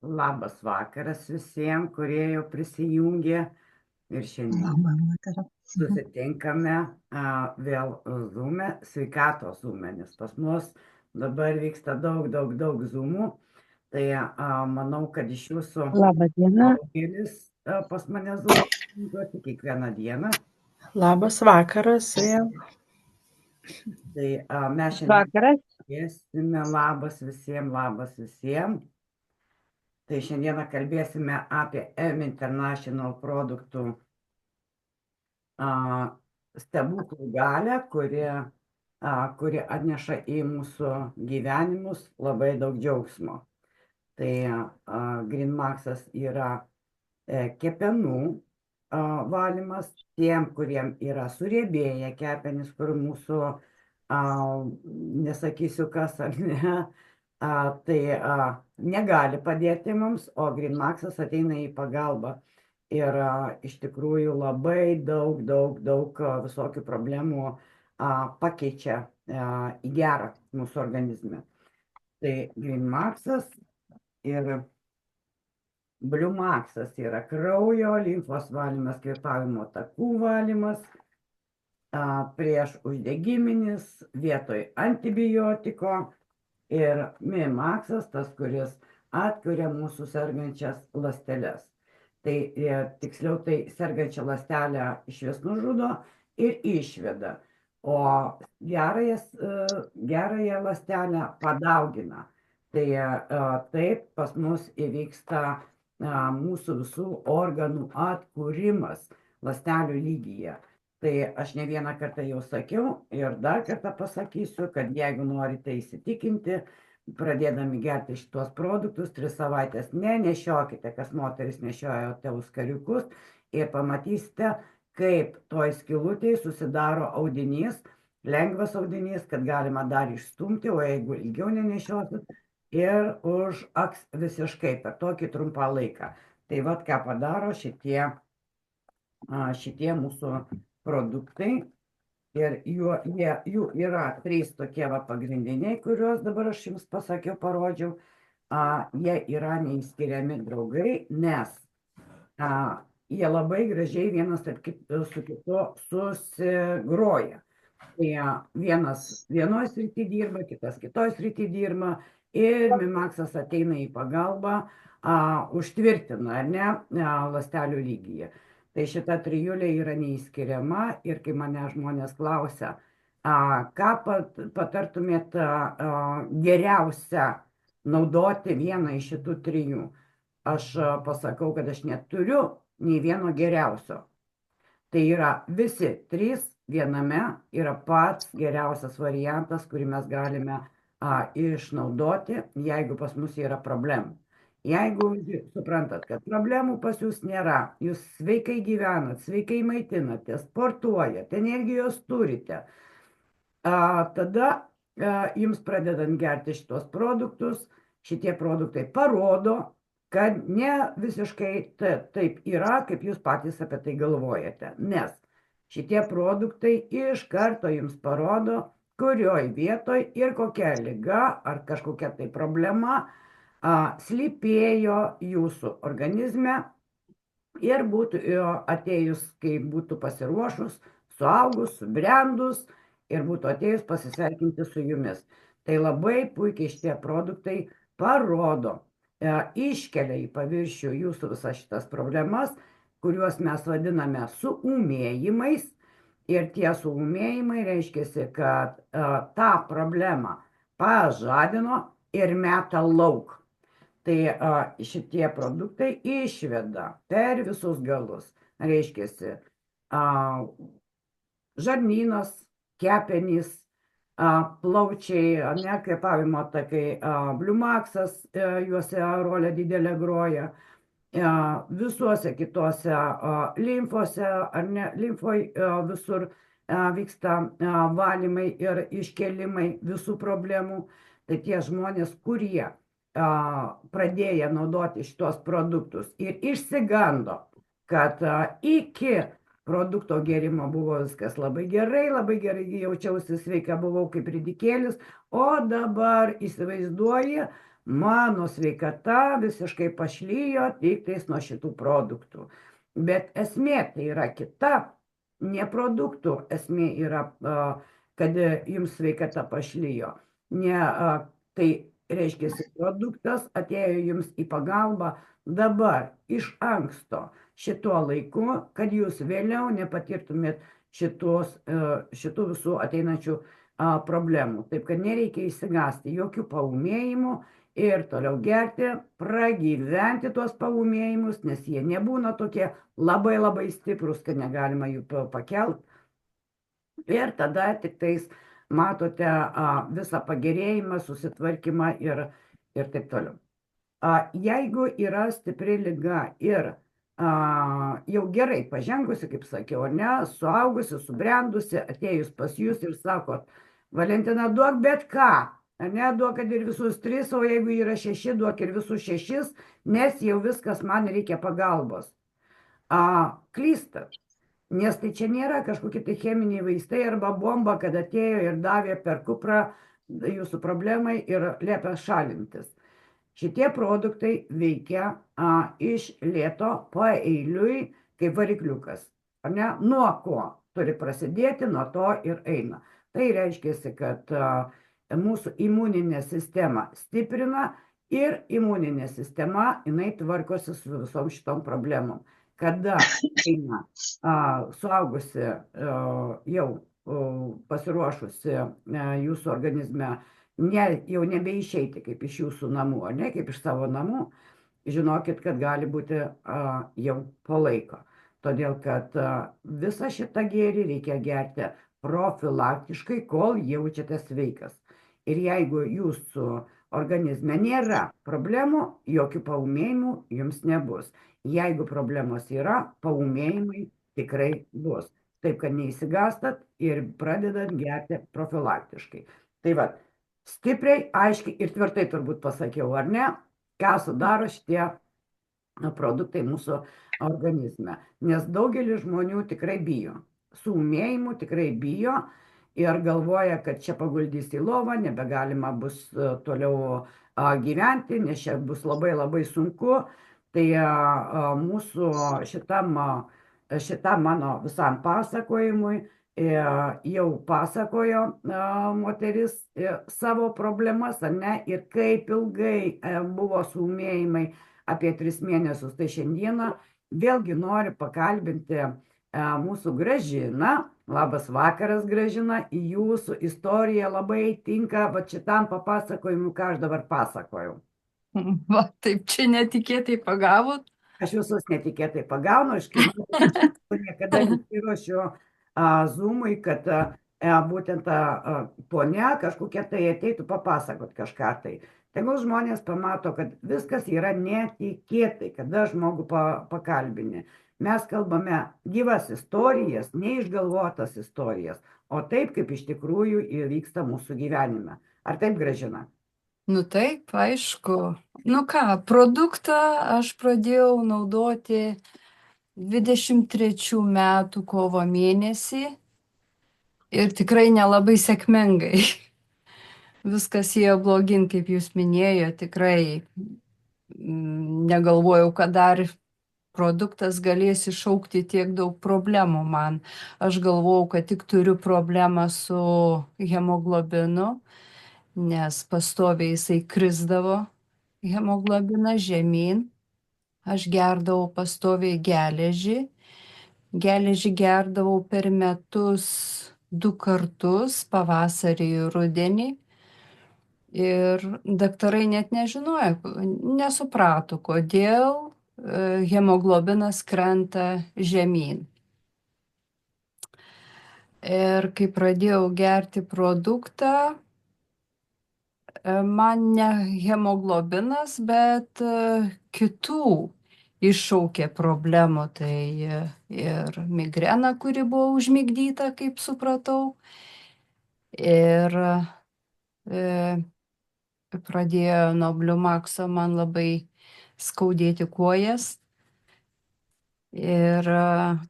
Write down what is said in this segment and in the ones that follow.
Labas vakaras visiems, kurie jau prisijungė ir šiandien Labą vakarą. susitinkame vėl Zoom'e, sveikatos Zoom'e, nes pas mus dabar vyksta daug Zoom'ų. Tai manau, kad iš jūsų Labą dieną. daugelis pas mane Zoom'e jungiuosi kiekvieną dieną. Labas vakaras vėl. Tai mes šiandien Vakaras. kalbėsime, labas visiems. Tai šiandieną kalbėsime apie M International produktų stebuklų galią, kuri atneša į mūsų gyvenimus labai daug džiaugsmo. Tai GreenMaxas yra kepenų valymas tiem, kuriem yra suriebėję kepenys, kur mūsų, nesakysiu kas ar ne, tai negali padėti mums, o GreenMaxas ateina į pagalbą. Ir iš tikrųjų labai daug visokių problemų pakeičia į gerą mūsų organizme. Tai GreenMaxas ir BlueMaxas yra kraujo, limfos valymas, kvėpavimo takų valymas, prieš uždegiminis, vietoj antibiotiko. Ir MiMaxas, tas, kuris atkuria mūsų sergančias ląsteles. Tai tiksliau, tai sergančią ląstelę išvis nužudo ir išveda, o gerąją ląstelę padaugina. Tai taip pas mus įvyksta mūsų visų organų atkūrimas ląstelių lygyje. Tai aš ne vieną kartą jau sakiau ir dar kartą pasakysiu, kad jeigu norite įsitikinti, pradėdami gerti šitos produktus, 3 savaitės nenešiokite, kas moteris nešiojote euskariukus ir pamatysite, kaip toj skylutėje susidaro audinys, lengvas audinys, kad galima dar išstumti, o jeigu ilgiau nenešiosit, ir užaks visiškai per tokį trumpą laiką. Tai vat ką padaro šitie mūsų produktai ir jų yra 3 tokie pagrindiniai, kuriuos dabar aš jums pasakiau, parodžiau. Jie yra neįskiriami draugai, nes jie labai gražiai vienas su kitu susigroja. Tai vienas vienoje srityje dirba, kitas kitoje srityje dirba ir MiMaxas ateina į pagalbą, užtvirtina, ar ne, ląstelių lygyje. Tai šita trijulė yra neįskiriama ir kai mane žmonės klausia, ką patartumėt geriausia naudoti vieną iš šitų 3, aš pasakau, kad aš neturiu nei vieno geriausio. Tai yra visi 3 viename yra pats geriausias variantas, kurį mes galime išnaudoti, jeigu pas mus yra problemų. Jeigu suprantat, kad problemų pas jūs nėra, jūs sveikai gyvenat, sveikai maitinate, sportuojate, energijos turite, tada jums pradedant gerti šitos produktus, šitie produktai parodo, kad ne visiškai taip yra, kaip jūs patys apie tai galvojate. Nes šitie produktai iš karto jums parodo, kurioj vietoj ir kokia liga ar kažkokia tai problema slypėjo jūsų organizme ir būtų atėjus, kai būtų pasiruošus, suaugus, subrendus ir būtų atėjus pasisveikinti su jumis. Tai labai puikiai šitie produktai parodo, iškelia į paviršių jūsų visas šitas problemas, kuriuos mes vadiname suūmėjimais. Ir tie suūmėjimai reiškia, kad tą problemą pažadino ir meta lauk. Tai šitie produktai išveda per visus galus. Reiškia, žarnynas, kepenys, plaučiai, kvėpavimo takai, BlueMaxas juose rolę didelę groja, visuose kitose limfose, ar ne, limfoj visur vyksta valymai ir iškelimai visų problemų. Tai tie žmonės, kurie pradėję naudoti šitos produktus ir išsigando, kad iki produkto gėrimo buvo viskas labai gerai jaučiausi sveika, buvau kaip ridikėlis, o dabar įsivaizduoji, mano sveikata visiškai pašlijo tik tais nuo šitų produktų. Bet esmė tai yra kita, ne produktų esmė yra, kad jums sveikata pašlijo. Ne, tai reiškia, produktas atėjo jums į pagalbą dabar iš anksto šituo laiku, kad jūs vėliau nepatirtumėt šitų visų ateinančių problemų. Taip kad nereikia įsigasti jokių paūmėjimų ir toliau gerti, pragyventi tuos paūmėjimus, nes jie nebūna tokie labai labai stiprus, kad negalima jų pakelt. Ir tada tik tais matote visą pagerėjimą, susitvarkymą ir taip toliau. Jeigu yra stipri liga ir jau gerai pažengusi, kaip sakiau, ne, suaugusi, subrendusi, atėjus pas jūs ir sakot, Valentina, duok bet ką, ne, duok, kad ir visus 3, o jeigu yra 6, duok ir visus 6, nes jau viskas, man reikia pagalbos. Klystat, nes tai čia nėra kažkokie tai cheminiai vaistai arba bomba, kad atėjo ir davė per kuprą jūsų problemai ir liepia šalintis. Šitie produktai veikia iš lėto paeiliui kaip varikliukas. Ar ne? Nuo ko turi prasidėti, nuo to ir eina. Tai reiškia, kad mūsų imuninė sistema stiprina ir imuninė sistema, jinai tvarkosi su visom šitom problemom. Kada eina suaugusi jau pasiruošusi jūsų organizme jau nebeišeiti kaip iš jūsų namų, ar ne, kaip iš savo namų, žinokit, kad gali būti jau po laiko. Todėl, kad visą šitą gėrį reikia gerti profilaktiškai, kol jaučiate sveikas. Ir jeigu jūsų organizme nėra problemų, jokių paūmėjimų jums nebus. Jeigu problemos yra, paūmėjimai tikrai bus. Taip, kad neįsigastat ir pradedat gerti profilaktiškai. Tai va, stipriai, aiškiai ir tvirtai turbūt pasakiau, ar ne, ką sudaro šitie produktai mūsų organizme. Nes daugelis žmonių tikrai bijo. Suūmėjimų tikrai bijo ir galvoja, kad čia paguldys į lovą, nebegalima bus toliau gyventi, nes čia bus labai labai sunku. Tai mūsų šitam mano visam pasakojimui jau pasakojo moteris savo problemas, ar ne, ir kaip ilgai buvo suūmėjimai apie 3 mėnesius. Tai šiandieną vėlgi noriu pakalbinti mūsų Gražiną. Labas vakaras, Gražina, į jūsų istoriją labai tinka va šitam papasakojimui, ką aš dabar pasakojau. Va, taip čia netikėtai pagavot. Aš visus netikėtai pagaunu, aš niekada nesiruošiu Zoomui, kad būtent ponia kažkokia tai ateitų papasakot kažką tai. Tegul žmonės pamato, kad viskas yra netikėtai, kada žmogų pakalbini. Mes kalbame gyvas istorijas, neišgalvotas istorijas, o taip, kaip iš tikrųjų įvyksta mūsų gyvenime. Ar taip, Gražina? Nu taip, aišku. Nu ką, produktą aš pradėjau naudoti 23 metų kovo mėnesį ir tikrai nelabai sėkmingai. Viskas ėjo blogin, kaip jūs minėjote, tikrai negalvojau, kad dar produktas galės iššaukti tiek daug problemų man. Aš galvojau, kad tik turiu problemą su hemoglobinu, nes pastoviai jisai krisdavo hemoglobinas žemyn. Aš gerdavau pastoviai geležį. Geležį gerdavau per metus 2 kartus, pavasarį ir rudenį. Ir daktarai net nežinojo, nesuprato, kodėl hemoglobinas krenta žemyn. Ir kai pradėjau gerti produktą, man ne hemoglobinas, bet kitų iššaukė problemų. Tai ir migrena, kuri buvo užmigdyta, kaip supratau. Ir pradėjo nuo Bliumakso man labai skaudėti kojas. Ir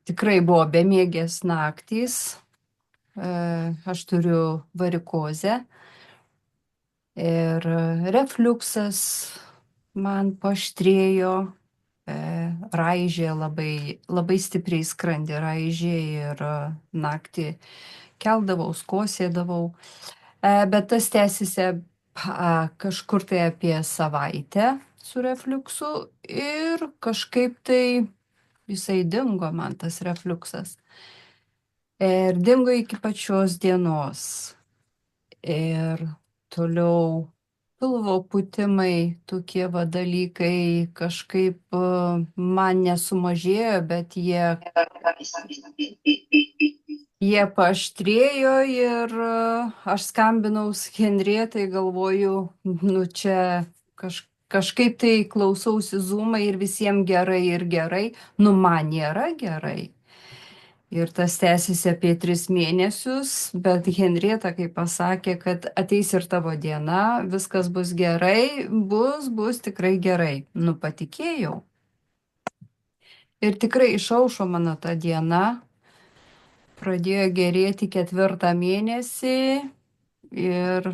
tikrai buvo bemiegės naktys. Aš turiu varikozę. Ir refliuksas man paaštrėjo, raižė labai stipriai skrandį raižė ir naktį keldavau, kosėdavau. Bet tas tęsiasi kažkur tai apie savaitę su refliuksu ir kažkaip tai jisai dingo man tas refliuksas. Ir dingo iki pačios dienos. Ir toliau pilvo pūtimai, tokie va dalykai kažkaip man nesumažėjo, bet jie paaštrėjo ir aš skambinau Henrietai, galvoju, nu čia kažkaip tai klausausi Zoom'ą ir visiems gerai, nu man nėra gerai. Ir tas tęsiasi apie 3 mėnesius, bet Henrieta, kaip pasakė, kad ateis ir tavo diena, viskas bus gerai, bus tikrai gerai. Nu, patikėjau. Ir tikrai išaušo mano ta diena, pradėjo gerėti 4 mėnesį ir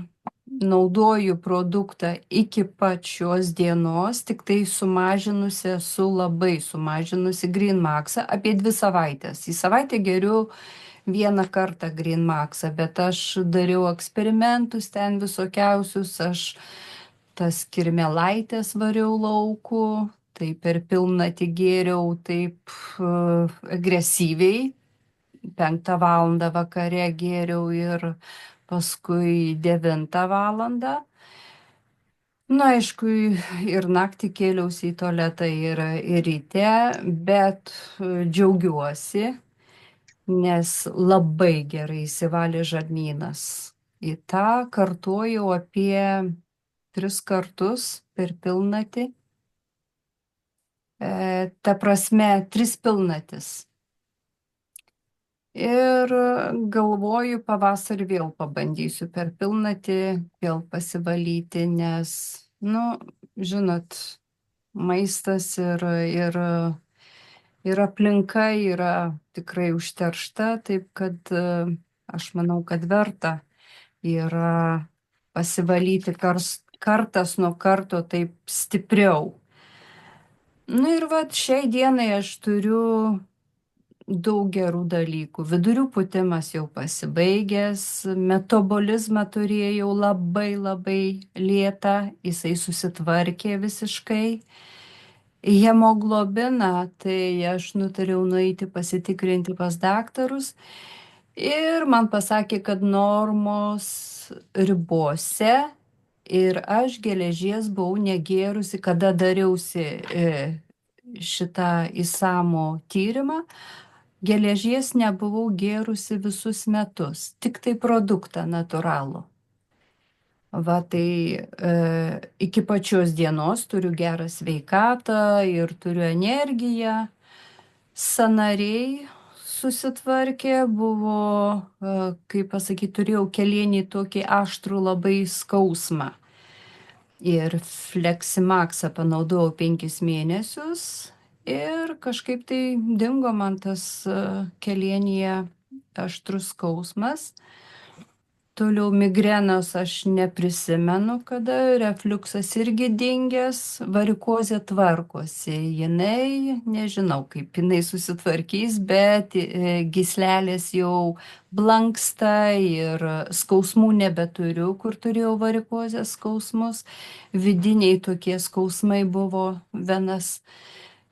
naudoju produktą iki pačios dienos, tik tai labai sumažinusi Green Maxą apie 2 savaitės. Į savaitę geriu 1 kartą Green Maxą, bet aš dariau eksperimentus ten visokiausius, aš tas kirmėlaitės variau lauku, tai per pilnatį gėriau taip agresyviai, 5 valandą vakare gėriau ir paskui 9 valandą. Na, aišku, ir naktį kėliausi į tualetą ir ryte, bet džiaugiuosi, nes labai gerai įsivalė žarnynas. Į tą kartojau apie 3 kartus per pilnatį. Ta prasme, 3 pilnatis. Ir galvoju, pavasarį vėl pabandysiu per pilnatį, vėl pasivalyti, nes, nu, žinot, maistas ir aplinka yra tikrai užteršta, taip kad aš manau, kad verta yra pasivalyti kartas nuo karto taip stipriau. Nu ir vat šiai dienai aš turiu daug gerų dalykų. Vidurių pūtimas jau pasibaigęs, metabolizmą turėjau labai lėtą, jisai susitvarkė visiškai. Hemoglobiną, tai aš nutariau nueiti pasitikrinti pas daktarus ir man pasakė, kad normos ribose ir aš geležies buvau negėrusi, kada dariausi šitą įsamų tyrimą. Geležies nebuvau gėrusi visus metus, tik tai produktą natūralų. Va tai iki pačios dienos turiu gerą sveikatą ir turiu energiją. Sąnariai susitvarkė, buvo, kaip pasakyti, turėjau kelienį tokį aštrų labai skausmą. Ir Fleximaxą panaudojau 5 mėnesius. Ir kažkaip tai dingo man tas kelienyje aštrus skausmas. Toliau migrenos aš neprisimenu, kada refliuksas irgi dingęs, varikozė tvarkosi. Jinai, nežinau, kaip jinai susitvarkys, bet gyslelės jau blanksta ir skausmų nebeturiu, kur turėjau varikozės skausmus. Vidiniai tokie skausmai buvo, venas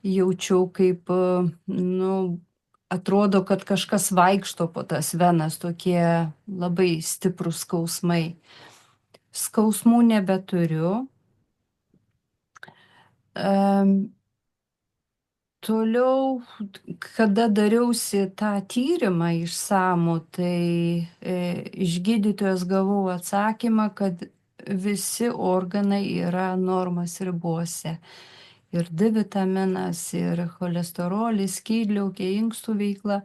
jaučiau kaip, nu, atrodo, kad kažkas vaikšto po tas venas, tokie labai stiprūs skausmai. Skausmų nebeturiu. Toliau, kada dariausi tą tyrimą išsamų, tai iš gydytojos gavau atsakymą, kad visi organai yra normos ribose. Ir D vitaminas, ir cholesterolis, skydliaukė, inkstų veikla,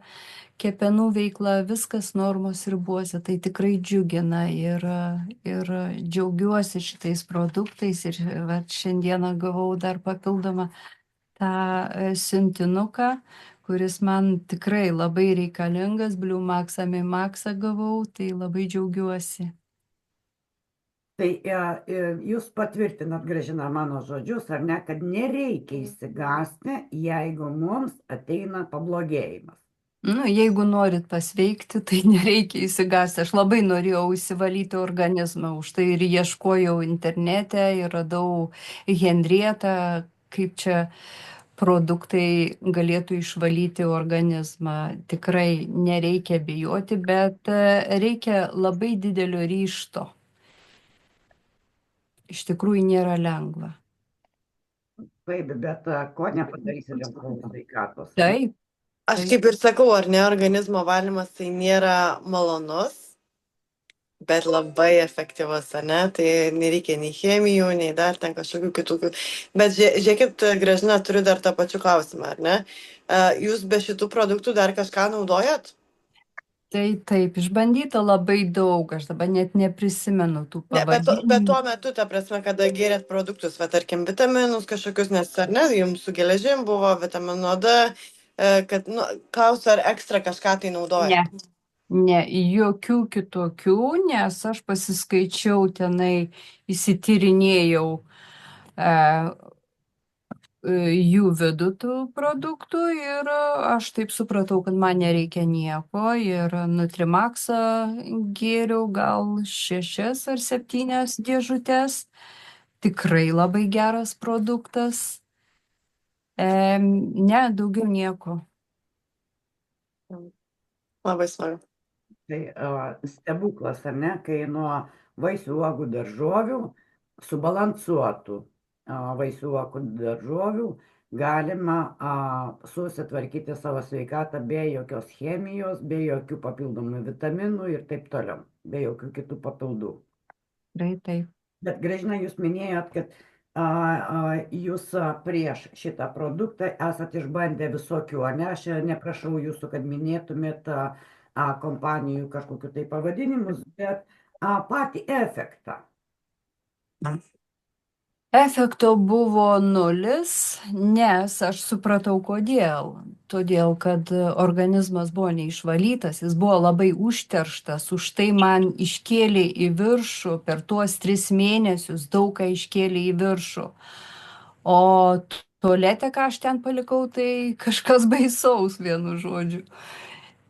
kepenų veikla, viskas normos ribose. Tai tikrai džiugina ir džiaugiuosi šitais produktais. Ir šiandieną gavau dar papildomą tą siuntinuką, kuris man tikrai labai reikalingas. Blue Max, Amimaxą gavau, tai labai džiaugiuosi. Tai jūs patvirtinat, Gražina, mano žodžius, ar ne, kad nereikia išsigąsti, jeigu mums ateina pablogėjimas. Nu, jeigu norit pasveikti, tai nereikia įsigąsti. Aš labai norėjau įsivalyti organizmą, už tai ir ieškojau internete ir radau Henrietą, kaip čia produktai galėtų išvalyti organizmą. Tikrai nereikia bijoti, bet reikia labai didelio ryžto. Iš tikrųjų nėra lengva. Taip, bet ko nepadarysi dėl savo sveikatos. Taip, Aš kaip ir sakau, ar ne, organizmo valymas tai nėra malonus, bet labai efektyvus, ar ne? Tai nereikia nei chemijų, nei dar ten kažkokių kitokių. Bet žiūrėkit, Gražina, turiu dar tą pačių klausimą, ar ne? Jūs be šitų produktų dar kažką naudojat? taip, išbandyta labai daug, aš dabar net neprisimenu tų Ne, bet pavadinimų. tuo metu, ta prasme, kada gėrėt produktus, va, tarkim, vitaminus kažkokius, nes, ar ne, jums su geležim buvo vitamino D, kad, nu, klausiu, ar ekstra kažką tai naudojat? Ne, jokių kitokių, nes aš pasiskaičiau tenai, įsityrinėjau jų vidų tų produktų ir aš taip supratau, kad man nereikia nieko ir Nutrimaxą gėriau gal 6 ar 7 dėžutes. Tikrai labai geras produktas. Ne, daugiau nieko. Labai smagu. Tai stebuklas, ar ne, kai nuo vaisių, uogų, daržovių, subalansuotų vaisių, uogų, daržovių galima susitvarkyti savo sveikatą be jokios chemijos, be jokių papildomų vitaminų ir taip toliau, be jokių kitų papildų. Tikrai taip. Bet Gražina, jūs minėjot, kad jūs prieš šitą produktą esat išbandę visokių, ar ne? Aš neprašau jūsų, kad minėtumėt kompanijų kažkokiu tai pavadinimus, bet patį efektą. Efekto buvo 0, nes aš supratau kodėl. Todėl, kad organizmas buvo neišvalytas, jis buvo labai užterštas, už tai man iškėlė į viršų, per tuos 3 mėnesius daug ką iškėlė į viršų. O tualete, ką aš ten palikau, tai kažkas baisaus, vienu žodžiu.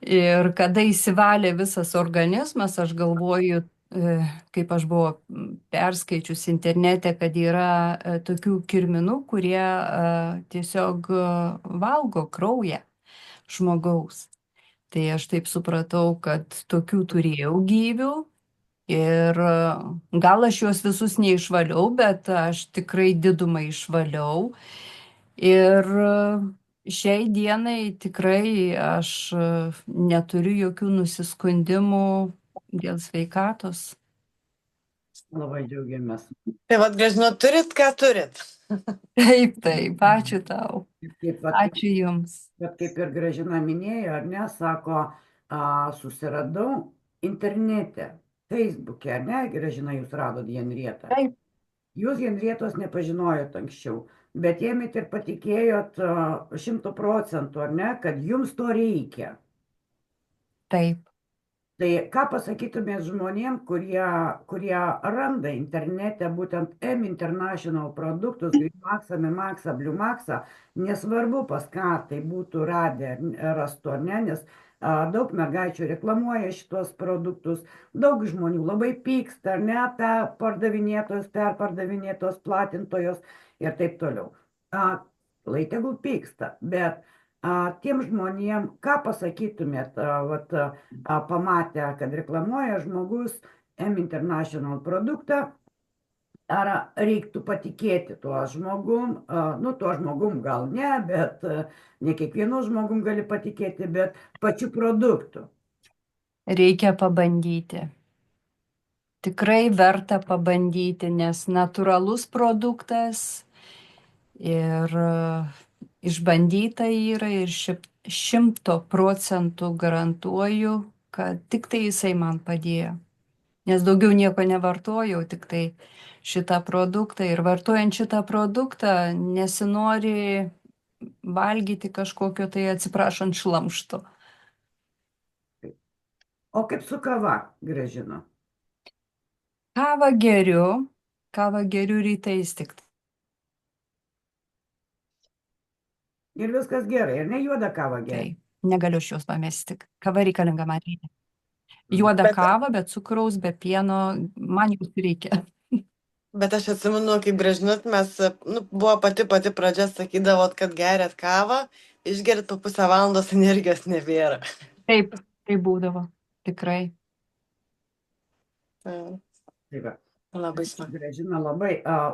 Ir kada įsivalė visas organizmas, aš galvoju, kaip aš buvau perskaičius internete, kad yra tokių kirminų, kurie tiesiog valgo kraują žmogaus. Tai aš taip supratau, kad tokių turėjau gyvių ir gal aš juos visus neišvaliau, bet aš tikrai didumą išvaliau. Ir šiai dienai tikrai aš neturiu jokių nusiskundimų dėl sveikatos. Labai džiaugiamės. Tai vad, Gražina, turit, ką turit? Taip, ačiū tau. Ačiū jums. Bet kaip ir Gražina minėjo, ar ne, sako, susiradau internete, Facebook'e, ar ne, Gražina, jūs radot Henrietą. Taip. Jūs Henrietos nepažinojot anksčiau, bet ėmėt ir patikėjot 100%, ar ne, kad jums to reikia. Taip. Tai ką pasakytumėt žmonėm, kurie randa internete būtent M International produktus, Greenmaxą, Mimaxą, Bluemaxą, nesvarbu pas ką tai būtų rastu, ar ne, nes daug mergaičių reklamuoja šitos produktus, daug žmonių labai pyksta, ar ne, pardavinėtojos, perpardavinėtos, platintojos ir taip toliau. Lai tegul pyksta, bet tiem žmonėm, ką pasakytumėt, pamatę, kad reklamuoja žmogus M International produktą, ar reiktų patikėti tuo žmogum, nu tuo žmogum gal ne, bet ne kiekvienu žmogum gali patikėti, bet pačiu produktu. Reikia pabandyti. Tikrai verta pabandyti, nes natūralus produktas ir išbandyta yra ir 100% garantuoju, kad tik tai jisai man padėjo. Nes daugiau nieko nevartojau, tik tai šitą produktą. Ir vartojant šitą produktą nesinori valgyti kažkokio tai, atsiprašant, šlamšto. O kaip su kava, Gražina? Kavą geriu rytais tik. Ir viskas gerai, ir ne juoda kava Tai gerai. negaliu aš jos pamesti. Kava reikalinga man reikia. Mm. Juoda Bet, kava, be cukraus, be pieno, man jos reikia. bet aš atsimenu, kaip Brežnut mes, nu, buvo pati pradžia, sakydavot, kad geriat kavą, išgerit po pusę valandos energijos nebėra. Taip, tai būdavo. Tikrai. Tai Tai va. labai smagu. Gražina,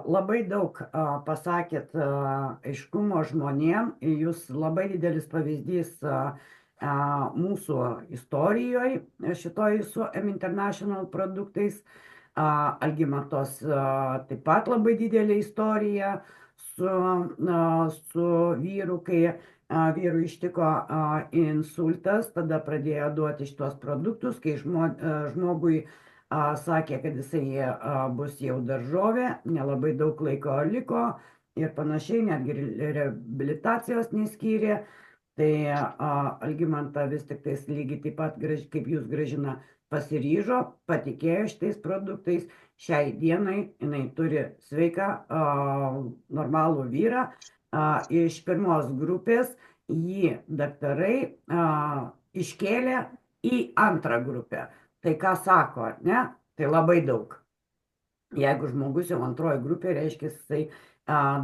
labai daug pasakėt aiškumo žmonėm. Jūs labai didelis pavyzdys mūsų istorijoje, šitoj su M International produktais. Algimantos taip pat labai didelė istorija su vyru, kai vyrui ištiko insultas, tada pradėjo duoti šitos produktus, kai žmogui sakė, kad jisai bus jau daržovė, nelabai daug laiko liko ir panašiai, netgi reabilitacijos neskyrė. Tai Algimanta vis tik tais lygiai taip pat, kaip jūs, Gražina, pasiryžo, patikėjo šitais produktais. Šiai dienai jinai turi sveiką, normalų vyrą. Iš pirmos grupės jį daktarai iškėlė į antrą grupę. Tai ką sako, ne? Tai labai daug. Jeigu žmogus jau antroji grupė, reiškia, jisai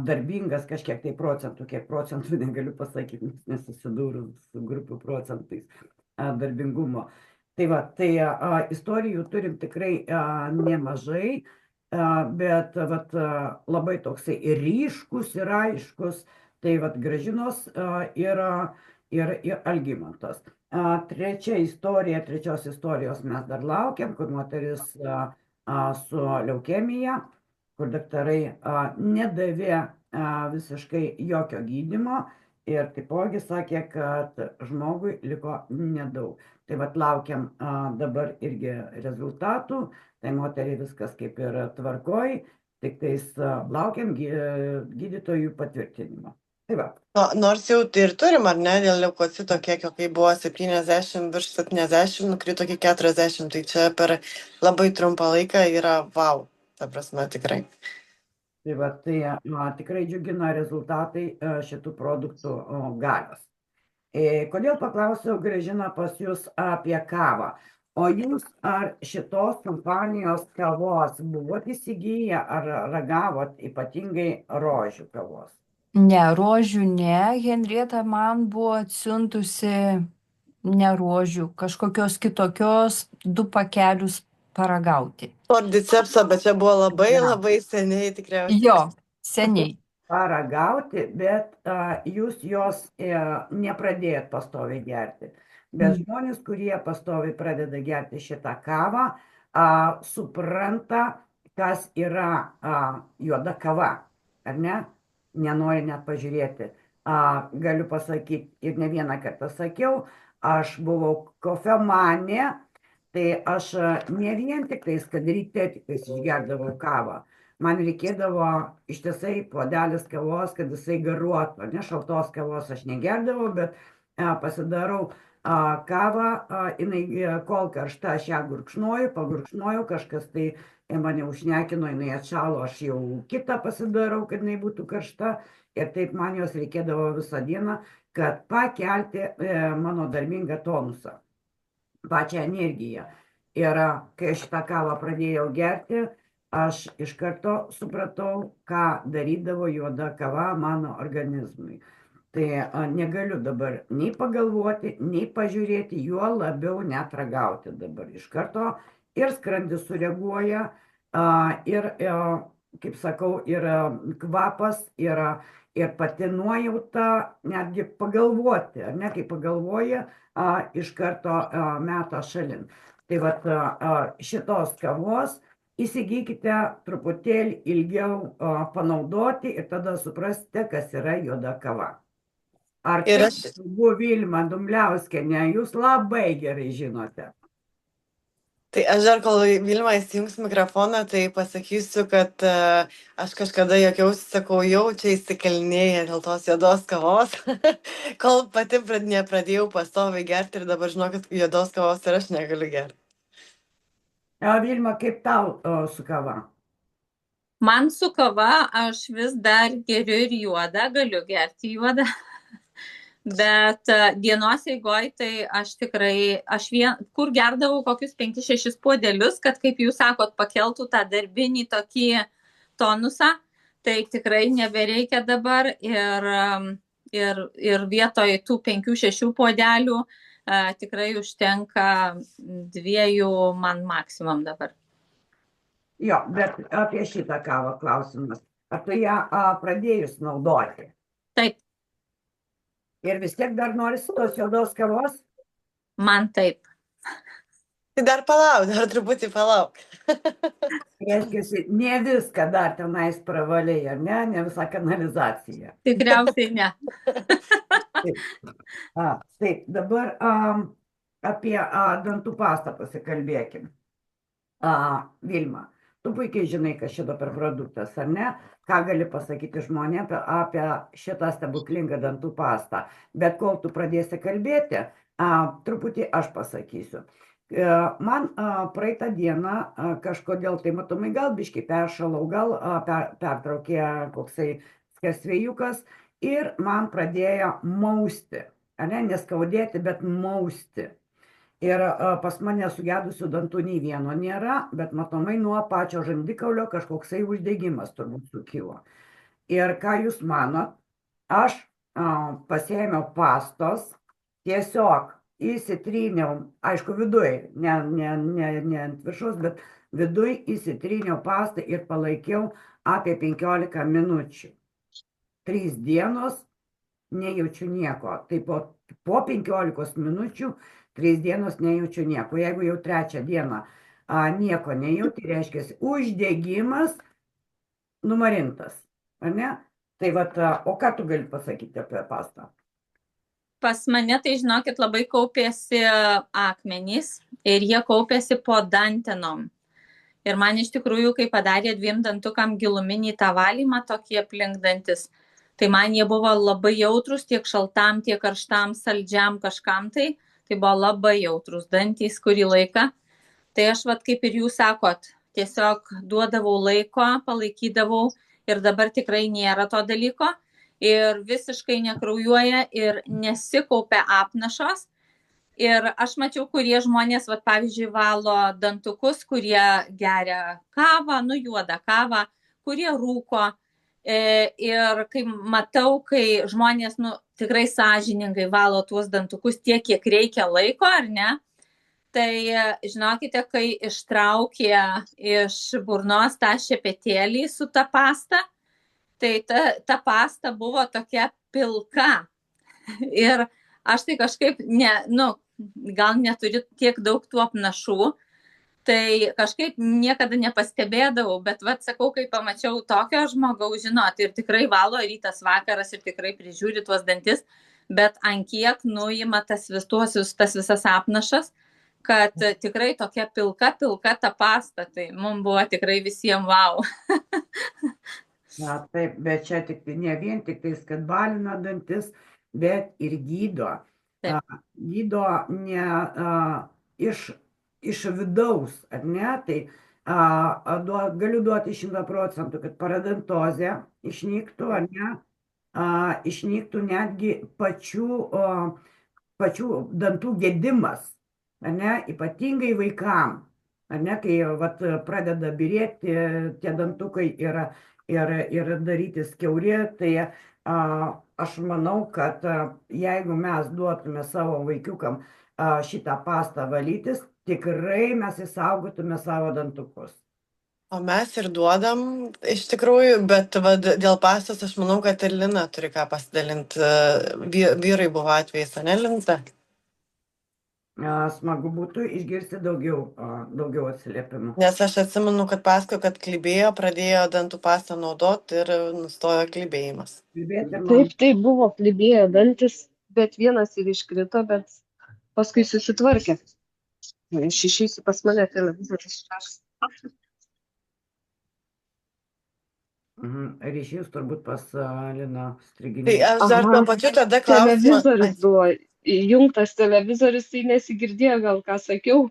darbingas kažkiek tai procentų, kiek procentų negaliu pasakyti, nes nesusidūrus su grupių procentais darbingumo. Tai va, tai istorijų turim tikrai nemažai, bet vat, labai toksai ryškus ir aiškus, tai vat Gražinos ir Algimantos. Trečios istorijos mes dar laukiam, kur moteris su leukemija, kur daktarai nedavė visiškai jokio gydymo ir taipogi sakė, kad žmogui liko nedaug. Tai vat laukiam dabar irgi rezultatų, tai moteriai viskas kaip ir tvarkoj, tik tais laukiam gydytojų patvirtinimo. Tai va. Nors jau tai ir turim, ar ne, dėl leukocito kiekio, kai buvo 70 virš 70, nukrito iki 40, tai čia per labai trumpą laiką yra wow, ta prasme tikrai. Tai va, tai tikrai džiugina rezultatai šitų produktų galios. Kodėl paklausiau, Gražina, pas jūs apie kavą? O jūs ar šitos kompanijos kavos buvot įsigiję, ar ragavot ypatingai rožių kavos? Ne, rožių ne. Henrieta man buvo atsiuntusi ne rožių, kažkokios kitokios 2 pakelius paragauti. Cordycepso, bet čia buvo labai seniai tikriausiai. Jo, seniai. Paragauti, bet jūs jos nepradėjot pastoviai gerti. Bet žmonės, kurie pastoviai pradeda gerti šitą kavą, supranta, kas yra juoda kava, ar ne? Nenori net pažiūrėti. Galiu pasakyti, ir ne vieną kartą sakiau, aš buvau kofemanė, tai aš ne vien tik tais, kad ryte tik tais išgerdavau kavą. Man reikėdavo ištisai puodelis kavos, kad jisai garuotų. Ne, šaltos kavos aš negerdavau, bet pasidarau kavą, jinai kol karšta, aš ją pagurkšnoju, kažkas tai mane užšnekino, jinai atšalo, aš jau kitą pasidarau, kad jinai būtų karšta. Ir taip man jos reikėdavo visą dieną, kad pakelti mano darbingą tonusą, pačią energiją. Ir kai aš tą kavą pradėjau gerti, aš iš karto supratau, ką darydavo juoda kava mano organizmui. Tai negaliu dabar nei pagalvoti, nei pažiūrėti, juo labiau net ragauti dabar. Iš karto ir skrandis sureaguoja, ir, kaip sakau, ir kvapas, ir pati nuojauta, netgi pagalvoti, ar ne, kai pagalvoja, iš karto meta šalin. Tai vat šitos kavos įsigykite truputėlį ilgiau panaudoti ir tada suprasite, kas yra juoda kava. Ar Ir tai buvo Vilma Dumbliauskienė, jūs labai gerai žinote. Tai aš dar, kol Vilma įsijungs mikrofoną, tai pasakysiu, kad aš kažkada jokiausi, sakau, jau čia įsikalnėję dėl tos juodos kavos, kol pati nepradėjau pastoviai gerti ir dabar žinokit, juodos kavos ir aš negaliu gerti. Vilma, kaip tau su kava? Man su kava aš vis dar geriu ir juodą, galiu gerti juodą. Bet dienos eigoj tai aš tikrai, kur gerdavau kokius 5-6 puodelius, kad, kaip jūs sakot, pakeltų tą darbinį tokį tonusą, tai tikrai nebereikia dabar ir vietoj tų 5-6 puodelių tikrai užtenka 2 man maksimum dabar. Jo, bet apie šitą kavą klausimas. Ar tu ją pradėjus naudoti? Taip, Ir vis tiek dar norisi tos juodos kavos? man taip. Tai dar palauk, dar truputį palauk. Reiškia, ne viską dar tenais pravalėjai, ar ne? Ne visą kanalizaciją. Tikriausiai ne. Taip, dabar apie dantų pastą pasikalbėkim. Vilma, tu puikiai žinai, kas šito per produktas, ar ne? Ką gali pasakyti žmonėm apie šitą stebuklingą dantų pastą. Bet kol tu pradėsi kalbėti, truputį aš pasakysiu. Man praeitą dieną kažkodėl tai matomai gal biškai peršalau, gal pertraukė koksai skasvėjukas ir man pradėjo mausti, neskaudėti, bet mausti. Ir pas mane sugedusių dantų nei vieno nėra, bet matomai nuo pačio žandikaulio kažkoksai uždegimas turbūt sukilo. Ir ką jūs manot, aš pasiėmiau pastos, tiesiog įsitryniau, aišku, viduj, ne ant viršaus, bet viduj įsitryniau pastą ir palaikiau apie 15 minučių. 3 dienos nejaučiu nieko. Tai po 15 minučių 3 dienos nejaučiu nieko. Jeigu jau 3 dieną nieko nejauti, reiškia uždegimas numarintas. Ar ne? Tai vat, o ką tu gali pasakyti apie pastą? Pas mane tai, žinokit, labai kaupėsi akmenys ir jie kaupėsi po dantenom. Ir man iš tikrųjų, kai padarė 2 dantukam giluminį tą valymą, tokie aplink dantis, tai man jie buvo labai jautrus tiek šaltam, tiek karštam, saldžiam kažkam tai buvo labai jautrus dantys kurį laiką. Tai aš, vat, kaip ir jūs sakot, tiesiog duodavau laiko, palaikydavau ir dabar tikrai nėra to dalyko. Ir visiškai nekraujuoja ir nesikaupia apnašos. Ir aš mačiau, kurie žmonės, vat, pavyzdžiui, valo dantukus, kurie geria kavą, juodą kavą, kurie rūko. Ir kai matau, kai žmonės tikrai sąžiningai valo tuos dantukus tiek, kiek reikia laiko, ar ne, tai žinokite, kai ištraukė iš burnos tą šepetėlį su ta pasta, tai ta pasta buvo tokia pilka. Ir aš tai kažkaip, gal neturiu tiek daug tų apnašų, tai kažkaip niekada nepastebėdavau, bet sakau, kai pamačiau tokio žmogaus, žinot, ir tikrai valo rytas vakaras ir tikrai prižiūri tuos dantis, bet ant kiek nuima tas visas apnašas, kad tikrai tokia pilka ta pasta, tai mums buvo tikrai visiems wow. Taip, bet čia ne vien tik tais, kad balina dantis, bet ir gydo. Gydo ne iš vidaus, ar ne, tai galiu duoti 100%, kad paradontozė išnyktų, ar ne, išnyktų netgi pačių dantų gedimas, ar ne, ypatingai vaikam, ar ne, kai pradeda birėti tie dantukai ir darytis kiauri, tai aš manau, kad jeigu mes duotume savo vaikiukam šitą pastą valytis, tikrai mes įsaugotume savo dantukus. O mes ir duodam, iš tikrųjų, bet dėl pastos aš manau, kad ir Lina turi ką pasidalinti. Vyrai buvo atvejais, ne, Linta? Smagu būtų išgirsti daugiau atsiliepimų. Nes aš atsimenu, kad pasakojo, kad klibėjo, pradėjo dantų pastą naudoti ir nustojo klibėjimas. Taip, buvo klibėjo dantis, bet vienas ir iškrito, bet paskui susitvarkė. Aš išeisiu pas mane televizorius. Ryšys turbūt pas Liną Striginį. Tai aš dar tuo pačiu tada klausimą. Televizorius buvo įjungtas televizorius, tai nesigirdėjo gal, ką sakiau.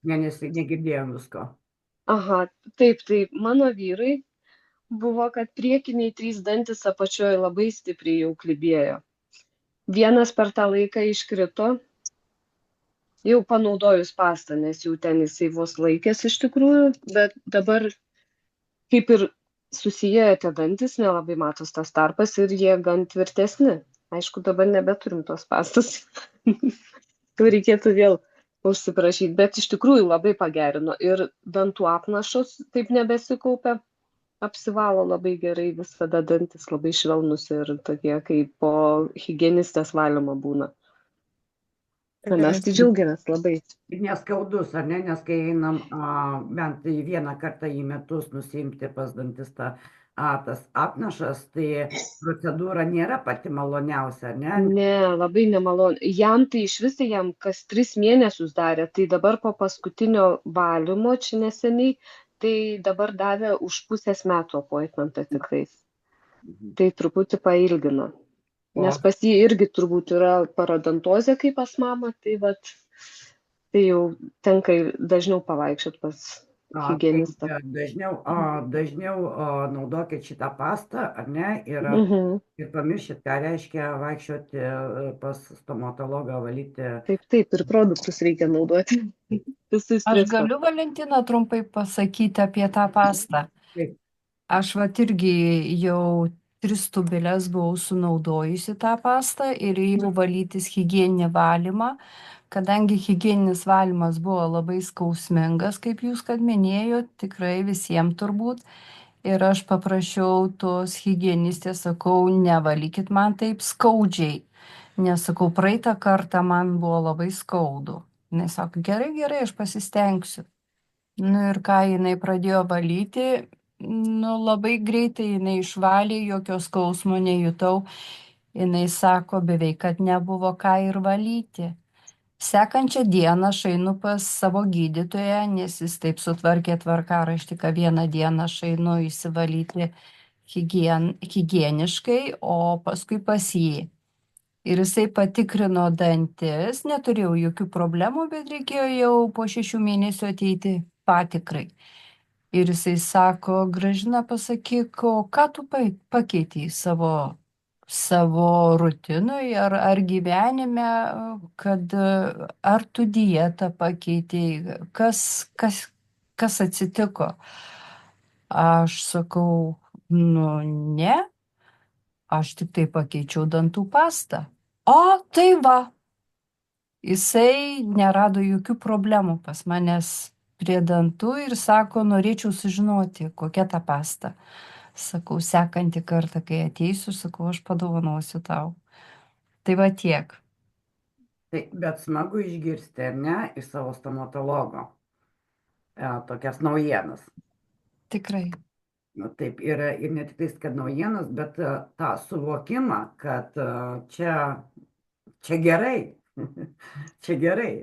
Negirdėjom visko. Aha, taip, tai mano vyrai buvo, kad priekiniai 3 dantys apačioje labai stipriai jau klibėjo. Vienas per tą laiką iškrito, jau panaudojus pastą, nes jau ten jisai vos laikės iš tikrųjų, bet dabar kaip ir susiję tie dantys, nelabai matos tas tarpas ir jie gan tvirtesni. Aišku, dabar nebeturim tos pastos. Jau reikėtų vėl užsiprašyti, bet iš tikrųjų labai pagerino. Ir dantų apnašos taip nebesikaupia, apsivalo labai gerai, visada dantis labai švelnus ir tokie, kaip po higienistės valymo būna. Na, mes tai džiaugiamės labai. Ir neskaudus, ar ne? Nes kai einam bent vieną kartą į metus nusiimti pas dantistą tas apnašas, tai procedūra nėra pati maloniausia, ar ne? Ne, labai nemalonu. Jam tai iš viso jam kas 3 mėnesius darė, tai dabar po paskutinio valymo, čia neseniai, tai dabar davė už pusės metų appointmentą tiktais. Tai truputį pailgina. Nes pas jį irgi turbūt yra parodontozė kaip pas mamą, tai vat, tai jau tenka dažniau pavaikščiot pas higienistą. Dažniau naudokit šitą pastą, ar ne? Ir pamiršit, ką reiškia vaikščioti pas stomatologą, valyti. Taip, ir produktus reikia naudoti. Aš galiu, Valentina, trumpai pasakyti apie tą pastą. Taip. Aš vat irgi jau 3 tubelės buvau sunaudojusi tą pastą ir jau valytis higieninį valymą. Kadangi higieninis valymas buvo labai skausmingas, kaip jūs kad minėjot, tikrai visiems turbūt. Ir aš paprašiau tos higienistės, sakau, nevalykit man taip skaudžiai. Nes, sakau, praeitą kartą man buvo labai skaudu. Jis sako, gerai, aš pasistengsiu. Nu ir ką jinai pradėjo valyti, labai greitai jinai išvalė, jokio skausmo nejutau. Jinai sako, beveik, kad nebuvo ką ir valyti. Sekančią dieną aš einu pas savo gydytoją, nes jis taip sutvarkė tvarkaraštį, kad vieną dieną aš einu įsivalyti higieniškai, o paskui pas jį. Ir jisai patikrino dantis, neturėjau jokių problemų, bet reikėjo jau po 6 mėnesių ateiti patikrai. Ir jisai sako, Gražina, pasakyk, o ką tu pakeitei savo rutinui ar gyvenime, kad ar tu dietą pakeitei, kas atsitiko? Aš sakau, ne, aš tik tai pakeičiau dantų pastą. O, tai va, jisai nerado jokių problemų pas manęs prie dantų ir sako, norėčiau sužinoti, kokia ta pasta. Sakau, sekantį kartą, kai ateisiu, sakau, aš padovanosiu tau. Tai va tiek. Bet smagu išgirsti, ar ne, iš savo stomatologo tokias naujienas. Tikrai. Taip, ir ne tik tais, kad naujienas, bet tą suvokimą, kad čia gerai. Čia gerai.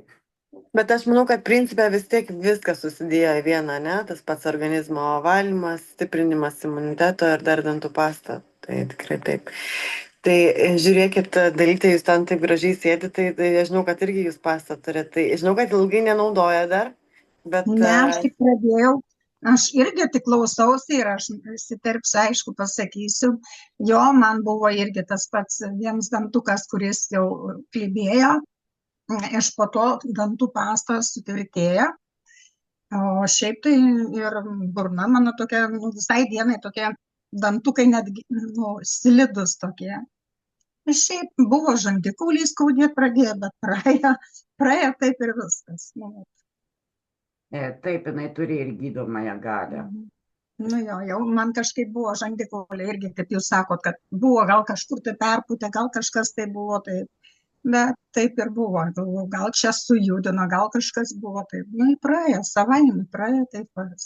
Bet aš manau, kad principė vis tiek viskas susidėjo į vieną, ne? Tas pats organizmo valymas, stiprinimas imuniteto ir dar dantų pasta. Tai tikrai taip. Tai žiūrėkit, Dalyte, jūs ten taip gražiai sėdite, tai aš žinau, kad irgi jūs pastą turite. Tai žinau, kad ilgai nenaudoja dar, bet... Ne, aš tik pradėjau. Aš irgi tik klausausi ir aš įsiterpsiu, aišku, pasakysiu. Jo, man buvo irgi tas pats vienas dantukas, kuris jau klibėjo. Iš po to dantų pasta sutvirtėjo. O šiaip tai ir burna mano tokia, visai dienai tokie dantukai netgi slidus tokie. Šiaip buvo žandikauliai skaudėti pradėjo, bet praėjo taip ir viskas. Taip, jinai turi ir gydomąją galią. Nu jo, jau man kažkaip buvo žandikauliai irgi, kaip jūs sakot, kad buvo gal kažkur tai perpūtė, gal kažkas tai buvo taip. Bet taip ir buvo, gal čia sujudino, gal kažkas buvo taip. Nu, praėjo, savaime praėjo taip pat.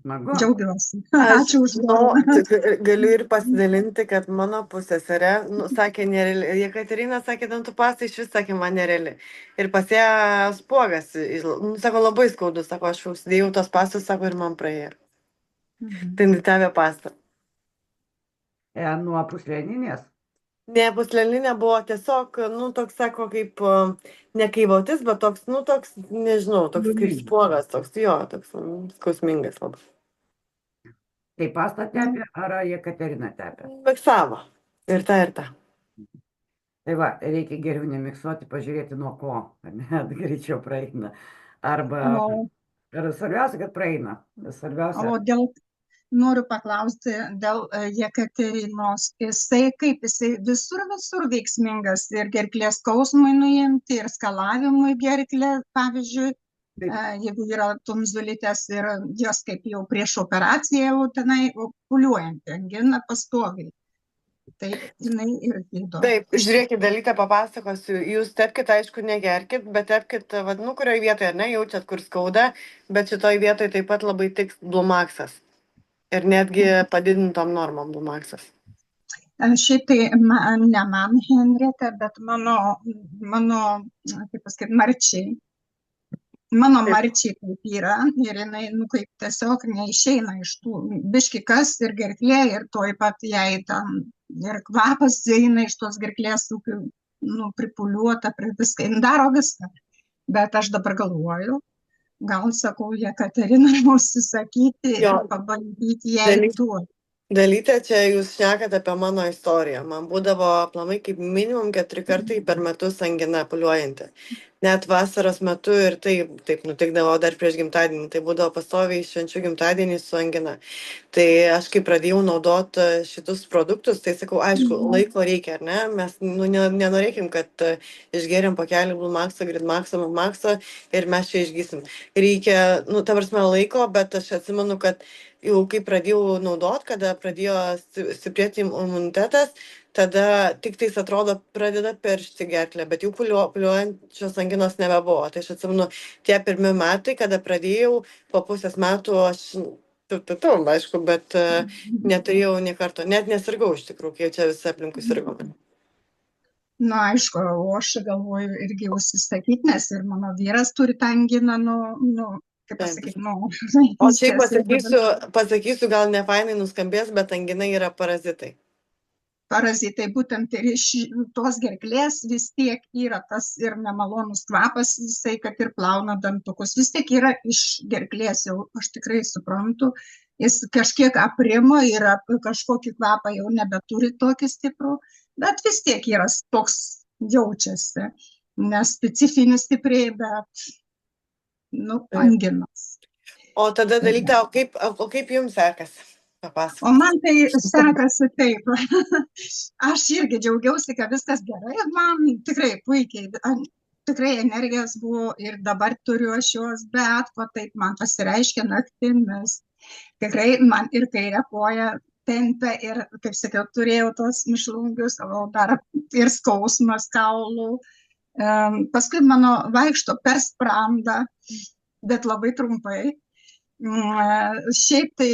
Smagu. Džiaugiuosi. Ačiū už dovaną. Galiu ir pasidalinti, kad mano pusseserė, sakė, nereali. Jekaterina sakė, dantų pasta iš vis sakė, man nereali. Ir pas ją spuogas, sako, labai skaudu, sako, aš užsidėjau tos pastos, sako, ir man praėjo. Tai nutavė pastą. Nuo pūsleninės? Ne, pūslelinė buvo tiesiog, nu, toks, sako, kaip, ne kaivotis, bet toks, nu, toks, nežinau, toks kaip Liūlinis. spuogas, toks, jo, toks skausmingas labai. Tai pasta tepė ar Jekaterina tepė? Miksavo. Ir tą, ir tą. Tai va, reikia geriau nemiksuoti, pažiūrėti nuo ko, net greičiau praeina. Arba, O, ar svarbiausia, kad praeina. Svarbiausia, o noriu paklausti dėl Jekaterinos. Jisai visur veiksmingas ir gerklės skausmui nuimti, ir skalavimui gerklė, pavyzdžiui, jeigu yra tonzilitės ir jos kaip jau prieš operaciją jau tenai pūliuojanti angina pastoviai. Tai jinai ir gydo. Taip, žiūrėkit, dalytę papasakosiu. Jūs tepkit, aišku, negerkit, bet tepkit, vad, nu, kurioje vietoje, ne, jaučiat, kur skauda, bet šitoj vietoje taip pat labai tiks Blumaxas. Ir netgi padidintom normom Blumaxas. Šiaip tai ne man, Henrieta, bet mano, kaip pasakyti, marčiai. Mano marčiai taip yra ir jinai, nu, kaip tiesiog neišeina iš tų biškikas ir gerklė ir toj pat jai tam ir kvapas eina iš tos gerklės, nu, pripuliuota prie viską, jin daro viską. Bet aš dabar galvoju, gal sakau, Jekaterina užsisakyti ir pabandyti jai duoti. Dalytė, čia jūs šnekat apie mano istoriją. Man būdavo aplamai kaip minimum 4 kartai per metus angina pūliuojanti. Net vasaros metu ir taip nutikdavo dar prieš gimtadienį. Tai būdavo pastoviai švenčių gimtadienį su angina. Tai aš kai pradėjau naudot šitus produktus, tai sakau, aišku, laiko reikia, ar ne? Mes nenorėkim, kad išgeriam pakelį Blumaxo, Gridmaxo, Mamaxo ir mes čia išgysim. Reikia, nu, ta prasme, laiko, bet aš atsimenu, kad jau kai pradėjau naudot, kada pradėjo stiprėti imunitetas, tada tik tais atrodo pradeda peršti gerklę, bet jau pūliuojančios anginos nebebuvo. Tai aš atsimenu, tie pirmi metai, kada pradėjau, po pusės metų aš, aišku, bet neturėjau nė karto, net nesirgau iš tikrųjų, kai čia visi aplinkui sirgo. Na, aišku, o aš galvoju irgi užsisakyti, nes ir mano vyras turi tą anginą, nu, kaip pasakyti, nu. O šiaip pasakysiu, gal ne fainai nuskambės, bet angina yra parazitai. Parazitai, būtent ir iš tos gerklės vis tiek yra tas ir nemalonus kvapas, jisai, kad ir plauna dantukus, vis tiek yra iš gerklės, jau aš tikrai suprantu, jis kažkiek aprimo ir kažkokį kvapą jau nebeturi tokį stiprų, bet vis tiek yra toks jaučiasi, nes specifinis stipriai, bet, nu, anginas. O tada Dalyte, o kaip jums sekasi? O man tai sekasi taip. Aš irgi džiaugiausi, kad viskas gerai, man tikrai puikiai, tikrai energijos buvo ir dabar turiu aš jos, bet va taip man pasireiškia naktimis. Tikrai man ir kairė koja tempia ir, kaip sakiau, turėjau tos mišlungius, o dar ir skausmas kaulų. Paskui mano vaikšto per sprandą, bet labai trumpai. Šiaip tai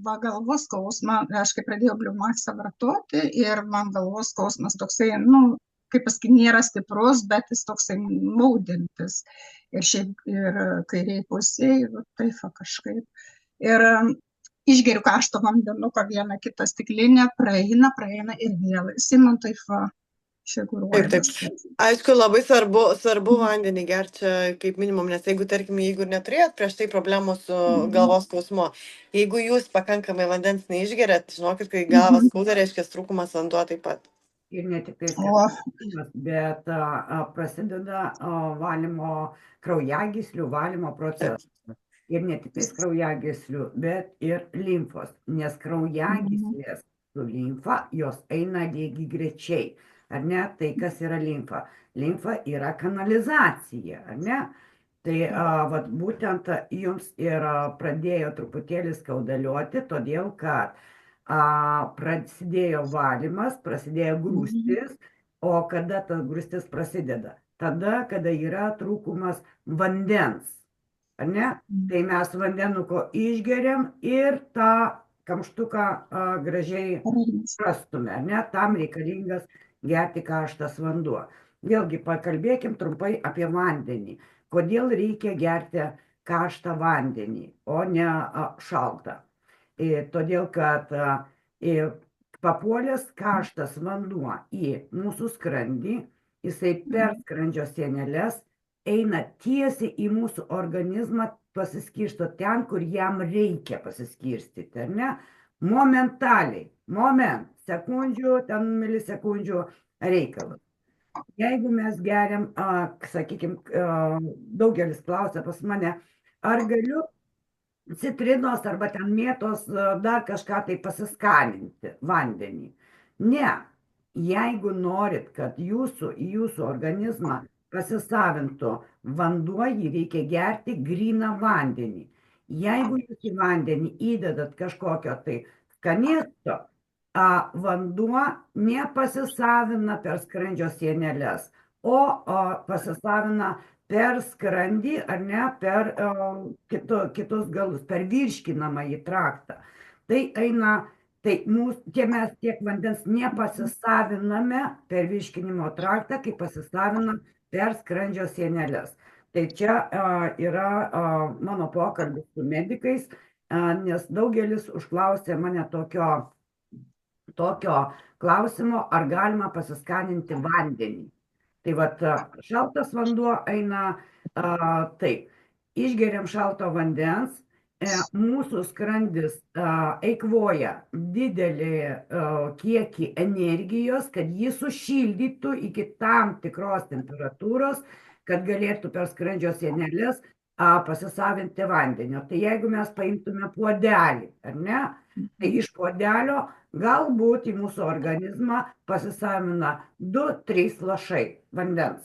galvos skausmą, aš kai pradėjau Blumaxą vartoti ir man galvos skausmas toksai, nu, kaip pasakyti, nėra stiprus, bet jis toksai maudintis. Ir šiaip ir kairiai pusėje, taip kažkaip. Ir išgeriu karšto vandenuką vieną kitą stiklinę, praeina ir vėl. Jisai man taip figūruoja. Taip. Aišku, labai svarbu vandenį gerti kaip minimum, nes jeigu neturėjot prieš tai problemų su galvos skausmu, jeigu jūs pakankamai vandens neišgeriat, žinokit, kai galvas skauda, reiškia trūkumas vanduo taip pat. Ir ne tik tai, bet prasideda kraujagyslių valymo procesas. Ir ne tik tai kraujagyslių, bet ir limfos, nes kraujagyslės su limfa, jos eina lygiai grečiai. Ar ne? Tai kas yra limfa? Limfa yra kanalizacija, ar ne? Tai vat, būtent jums ir pradėjo truputėlį skaudaliuoti, todėl kad prasidėjo valymas, prasidėjo grūstis, o kada tas grūstis prasideda? Tada, kada yra trūkumas vandens, ar ne? Tai mes vandenuko išgeriam ir tą kamštuką gražiai prastume, ar ne? Tam reikalingas gerti karštas vanduo. Vėlgi pakalbėkim trumpai apie vandenį. Kodėl reikia gerti karštą vandenį, o ne šaltą? Todėl, kad papuolęs karštas vanduo į mūsų skrandį, jisai per skrandžio sienelės eina tiesiai į mūsų organizmą, pasiskirsto ten, kur jam reikia pasiskirstyti, ar ne? Momentaliai, sekundžių, ten milisekundžių reikalas. Jeigu mes geriam, sakykime, daugelis klausia pas mane, ar galiu citrinos arba ten mėtos dar kažką tai pasiskaninti vandenį. Ne, jeigu norit, kad į jūsų organizmą pasisavintų vanduo, jį reikia gerti gryną vandenį. Jeigu jūs į vandenį įdedat kažkokio tai skanėsto, vanduo nepasisavina per skrandžio sienelės, o pasisavina per skrandį, ar ne, per kitus galus, per virškinamąjį traktą. Tai eina, mes tiek vandens nepasisaviname per virškinimo traktą, kaip pasisavina per skrandžio sienelės. Tai čia yra mano pokalbis su medikais, nes daugelis užklausė mane tokio klausimo, ar galima pasiskaninti vandenį. Tai vat šaltas vanduo eina taip, išgeriam šalto vandens, mūsų skrandis eikvoja didelį kiekį energijos, kad jį sušildytų iki tam tikros temperatūros, kad galėtų per skrandžio sienelės pasisavinti vandenio. Tai jeigu mes paimtume puodelį, ar ne, tai iš puodelio galbūt į mūsų organizmą pasisavina 2-3 lašai vandens.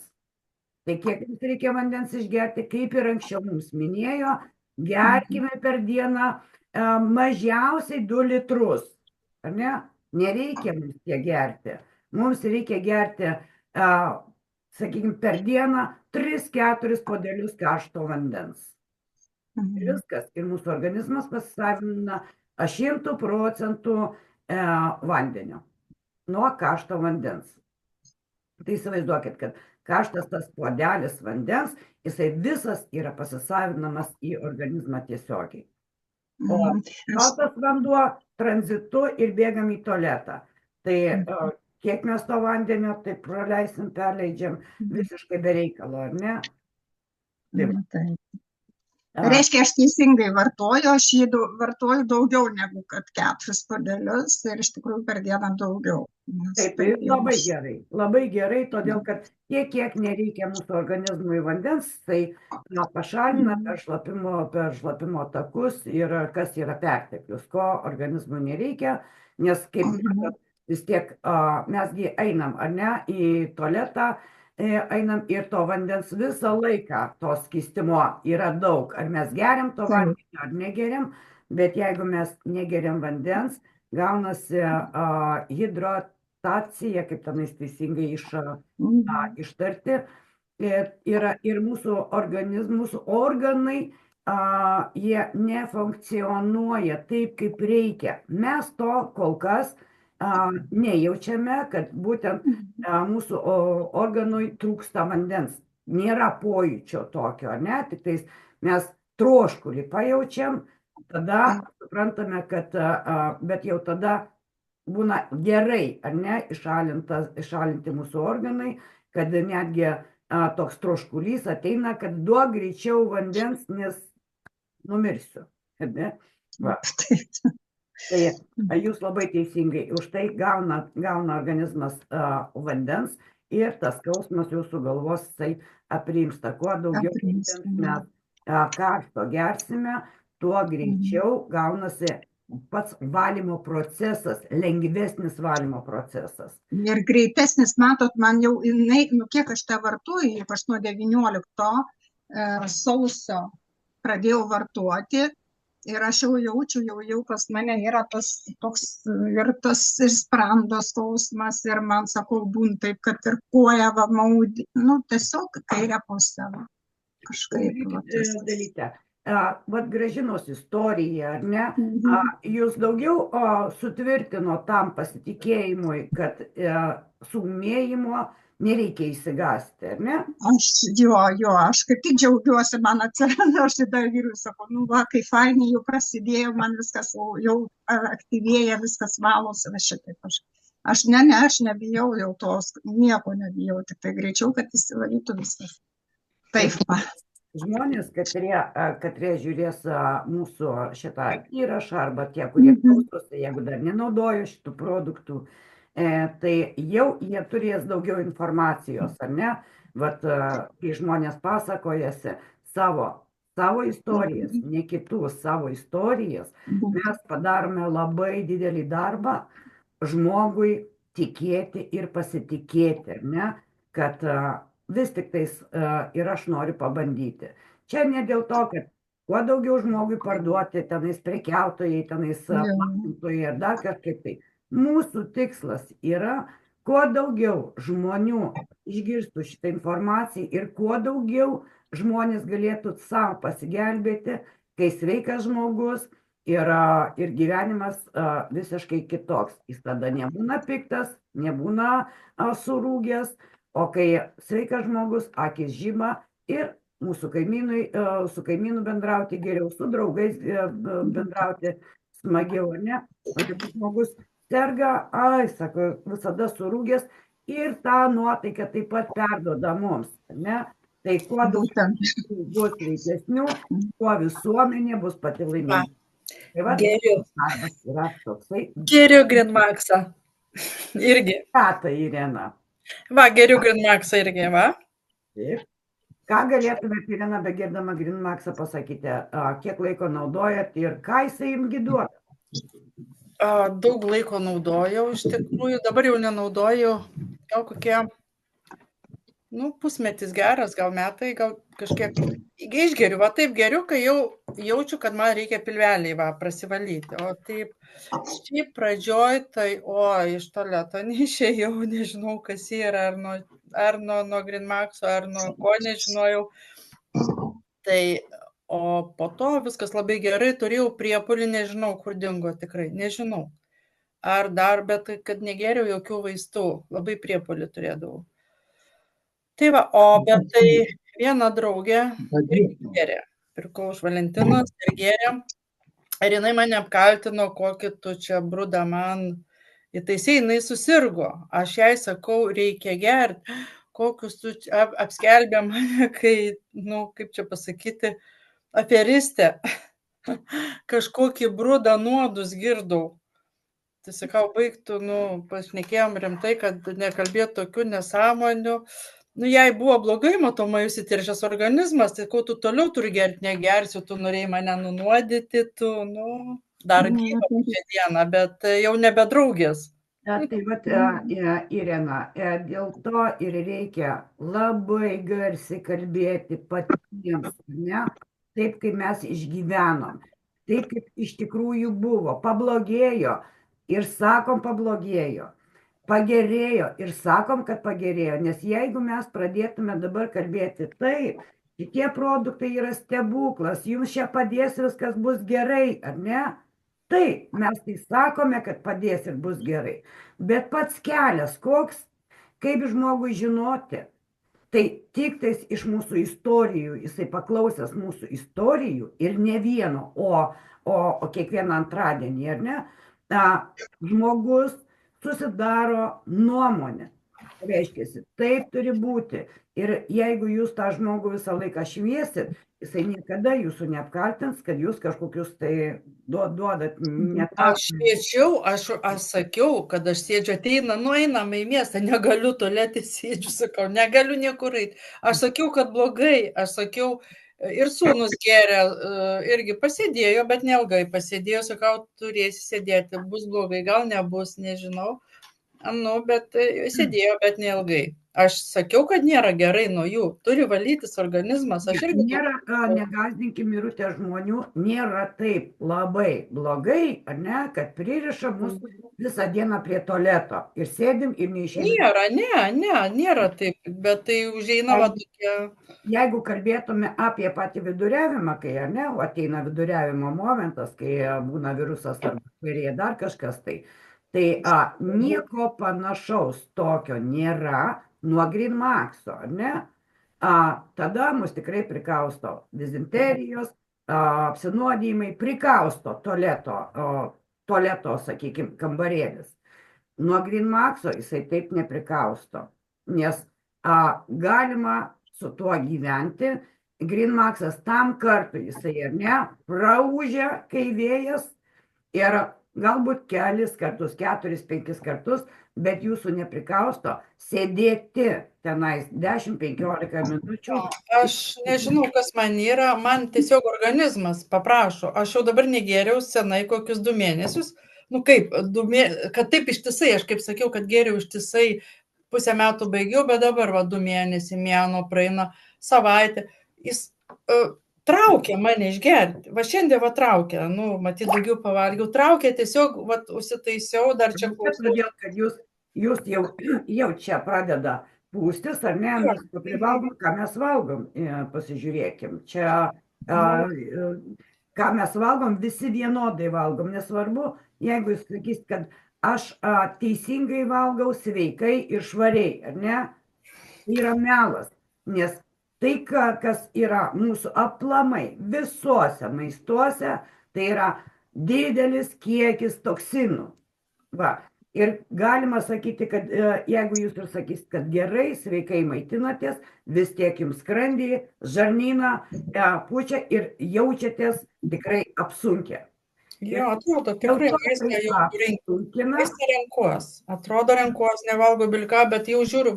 Tai kiek mums reikia vandens išgerti, kaip ir anksčiau mums minėjo, gerkime per dieną mažiausiai 2 litrus. Ar ne? Nereikia mums tiek gerti. Mums reikia gerti, sakykime, per dieną 3-4 puodelius karšto vandens. Viskas. Ir mūsų organizmas pasisavina 100% vandenio nuo karšto vandens. Tai įsivaizduokit, kad karštas tas puodelis vandens, jisai visas yra pasisavinamas į organizmą tiesiogiai. O šaltas vanduo tranzitu ir bėgam į tualetą. Tai kiek mes to vandenio, tai praleisim, perleidžiam visiškai be reikalo, ar ne? Taip. Reiškia, aš teisingai vartoju, aš jį vartoju daugiau negu kad 4 puodelius ir iš tikrųjų per dieną daugiau. Taip, labai gerai, todėl kad tiek, kiek nereikia mūsų organizmui vandens, tai pašalina per šlapimo takus ir kas yra perteklius, ko organizmui nereikia, nes kaip vis tiek mesgi einam, ar ne, į tualetą, einam ir to vandens visą laiką, to skystimo yra daug. Ar mes geriam to vandenį, ar negeriam, bet jeigu mes negeriam vandens, gaunasi hidratacija, kaip tenais teisingai ištarti, yra ir mūsų organai, jie nefunkcionuoja taip, kaip reikia. Mes to kol kas nejaučiame, kad būtent mūsų organui trūksta vandens. Nėra pojūčio tokio, ar ne? Tik tais mes troškulį pajaučiam, tada suprantame, kad, bet jau tada būna gerai, ar ne, išalinti mūsų organai, kad netgi toks troškulys ateina, kad duok greičiau vandens, nes numirsiu. Ne? Va. Tai jūs labai teisingai, už tai gauna organizmas vandens ir tas skausmas jūsų galvos aprimsta. Kuo daugiau vandens mes karšto gersime, tuo greičiau gaunasi pats valymo procesas, lengvesnis valymo procesas. Ir greitesnis, matot, man jau, kiek aš tą vartoju, ypač nuo 19 sausio pradėjau vartoti. Ir aš jau jaučiu, jau pas mane yra tas toks ir tas ir sprando skausmas, ir man, sakau, būn taip, kad ir koja va maudė, tiesiog kairę pusę. Kažkaip. Vat Gražinos istorija, ar ne, jūs daugiau sutvirtino tam pasitikėjimui, kad suūmėjimo nereikia įsigąsti, ar ne? Aš kaip tik džiaugiuosi, man atsirado, aš tada vyrui sakau, nu va, kai fainai jau prasidėjo, man viskas jau aktyvėja, viskas valosi, va šitaip aš nebijau jau tos, nieko nebijau, tik tai greičiau, kad įsivalytų viskas. Taip, va. Žmonės, katrie žiūrės mūsų šitą įrašą arba tie, kurie klausosi, jeigu dar nenaudojo šitų produktų, tai jau jie turės daugiau informacijos, ar ne? Vat, kai žmonės pasakojasi savo istorijas, ne kitų, savo istorijas, mes padarome labai didelį darbą žmogui tikėti ir pasitikėti, ar ne? Kad vis tik tais ir aš noriu pabandyti. Čia ne dėl to, kad kuo daugiau žmogui parduoti, tenais prekiautojai, tenais platintojai ar dar kažkaip tai. Mūsų tikslas yra, kuo daugiau žmonių išgirstų šitą informaciją ir kuo daugiau žmonės galėtų savo pasigelbėti, kai sveikas žmogus ir gyvenimas visiškai kitoks. Jis tada nebūna piktas, nebūna surūgęs, o kai sveikas žmogus, akis žiba ir mūsų su kaimynu bendrauti geriau, su draugais bendrauti smagiau, ar ne? O jeigu žmogus serga, sako, visada surūgęs ir tą nuotaiką taip pat perduoda mums, ne? Tai kuo daugiau bus sveikesnių, kuo visuomenė bus pati laiminga. Tai va, darbas yra toksai. Geriu Greenmaxą. Irgi. Ką tai, Irena? Va, geriu Greenmaxą irgi, va. Taip. Ką galėtumėte, Irena, begirdama Greenmaxą pasakyti, kiek laiko naudojat ir ką jisai jums duoda? Daug laiko naudojau, iš tikrųjų, dabar jau nenaudoju, gal kokie, pusmetis geras, gal metai, gal kažkiek išgeriu, va taip geriu, kai jau jaučiu, kad man reikia pilveliai, va, prasivalyti, o taip, šiaip pradžioj, tai, iš tualeto neišėjau, nežinau, kas yra, ar nuo Greenmaxo, ar nuo ko, nežinojau, tai o po to viskas labai gerai, turėjau priepulį, nežinau, kur dingo tikrai, nežinau. Ar dar, bet kad negeriau jokių vaistų, labai priepulį turėdavau. Tai va, bet tai viena draugė irgi gerė. Pirkau iš Valentinos ir gerė. Ir jinai mane apkaltino, kokį tu čia brudą man įtaisai, jinai susirgo. Aš jai sakau, reikia gerti. Kokius tu apskelbė mane, kai, kaip čia pasakyti, aferistė, kažkokį brudą nuodus girdau. Tai sakau, baigtų, pašnekėjom rimtai, kad nekalbėtų tokių nesąmonių. Jai buvo blogai, matomai, užsitiršęs organizmas, tai ko tu toliau turi gerti, negersiu, tu norėjai mane nunuodyti, tu, dar gyva šią dieną, bet jau nebe draugės. Tai vat, Irena, dėl to ir reikia labai garsiai kalbėti patiems, ne? Taip, kaip mes išgyvenom, taip, kaip iš tikrųjų buvo, pablogėjo ir sakom pablogėjo, pagerėjo ir sakom, kad pagerėjo, nes jeigu mes pradėtume dabar kalbėti taip, šitie produktai yra stebuklas, jums čia padės, viskas bus gerai, ar ne? Taip, mes tai sakome, kad padės ir bus gerai, bet pats kelias koks, kaip žmogui žinoti, tai tik tais iš mūsų istorijų, jisai paklausęs mūsų istorijų ir ne vieno, o kiekvieną antradienį, ar ne, žmogus susidaro nuomonę. Reiškia, taip turi būti. Ir jeigu jūs tą žmogų visą laiką šviesit, jisai niekada jūsų neapkaltins, kad jūs kažkokius tai duodat netą. Aš šviečiau, aš sakiau, kad aš sėdžiu, einam į miestą, negaliu tualete sėdžiu, sakau, negaliu niekur eiti. Aš sakiau, kad blogai, aš sakiau, ir sūnus geria, irgi pasėdėjo, bet neilgai pasėdėjo, sakau, turėsi sėdėti, bus blogai, gal nebus, nežinau. Bet sėdėjo, bet neilgai. Aš sakiau, kad nėra gerai nuo jų, turi valytis organizmas. Negąsdinkim Irutė žmonių, nėra taip labai blogai, ar ne, kad pririša mus visą dieną prie tualeto ir sėdim ir neišėjim. Nėra taip, bet tai užeina va tokia. Jeigu kalbėtume apie patį viduriavimą, kai ateina viduriavimo momentas, kai būna virusas ar bakterija, dar kažkas tai nieko panašaus tokio nėra, nuo Green Maxo, ar ne? Tada mus tikrai prikausto dizenterijos, apsinuodijimai, prikausto tualeto, sakykime, kambarėlis. Nuo Green Maxo jisai taip neprikausto, nes galima su tuo gyventi. Green Maxas tam kartui jisai ar ne, praūžia, kai vėjas ir galbūt kelis kartus, 4-5 kartus, bet jūsų neprikausto sėdėti tenais 10-15 minučių. Aš nežinau, kas man yra, man tiesiog organizmas paprašo. Aš jau dabar negėriau senai kokius 2 mėnesius. Nu kaip, kad taip ištisai, aš kaip sakiau, kad gėriau ištisai, pusę metų baigiau, bet dabar 2 mėnesiai, mėnuo praeina, savaitė. Jis traukia mane išgerti. Va šiandien traukia, matyt, daugiau pavalgiau. Traukia tiesiog, užsitaisiau, dar čia klausau. Todėl, kad jūs jau čia pradeda pūstis, ar ne, mes privalgom, ką mes valgom, pasižiūrėkim. Čia, ką mes valgom, visi vienodai valgom, nesvarbu, jeigu jūs sakysit, kad aš teisingai valgau, sveikai ir švariai, ar ne, tai yra melas, nes tai, kas yra mūsų aplamai visuose maistuose, tai yra didelis kiekis toksinų. Va. Ir galima sakyti, kad jeigu jūs ir sakysit, kad gerai, sveikai maitinatės, vis tiek jums skrandį, žarnyną pučia ir jaučiatės tikrai apsunkę. Jo, atrodo, tikrai renkuos. Atrodo, renkuos, nevalgo bilką, bet jau žiūriu,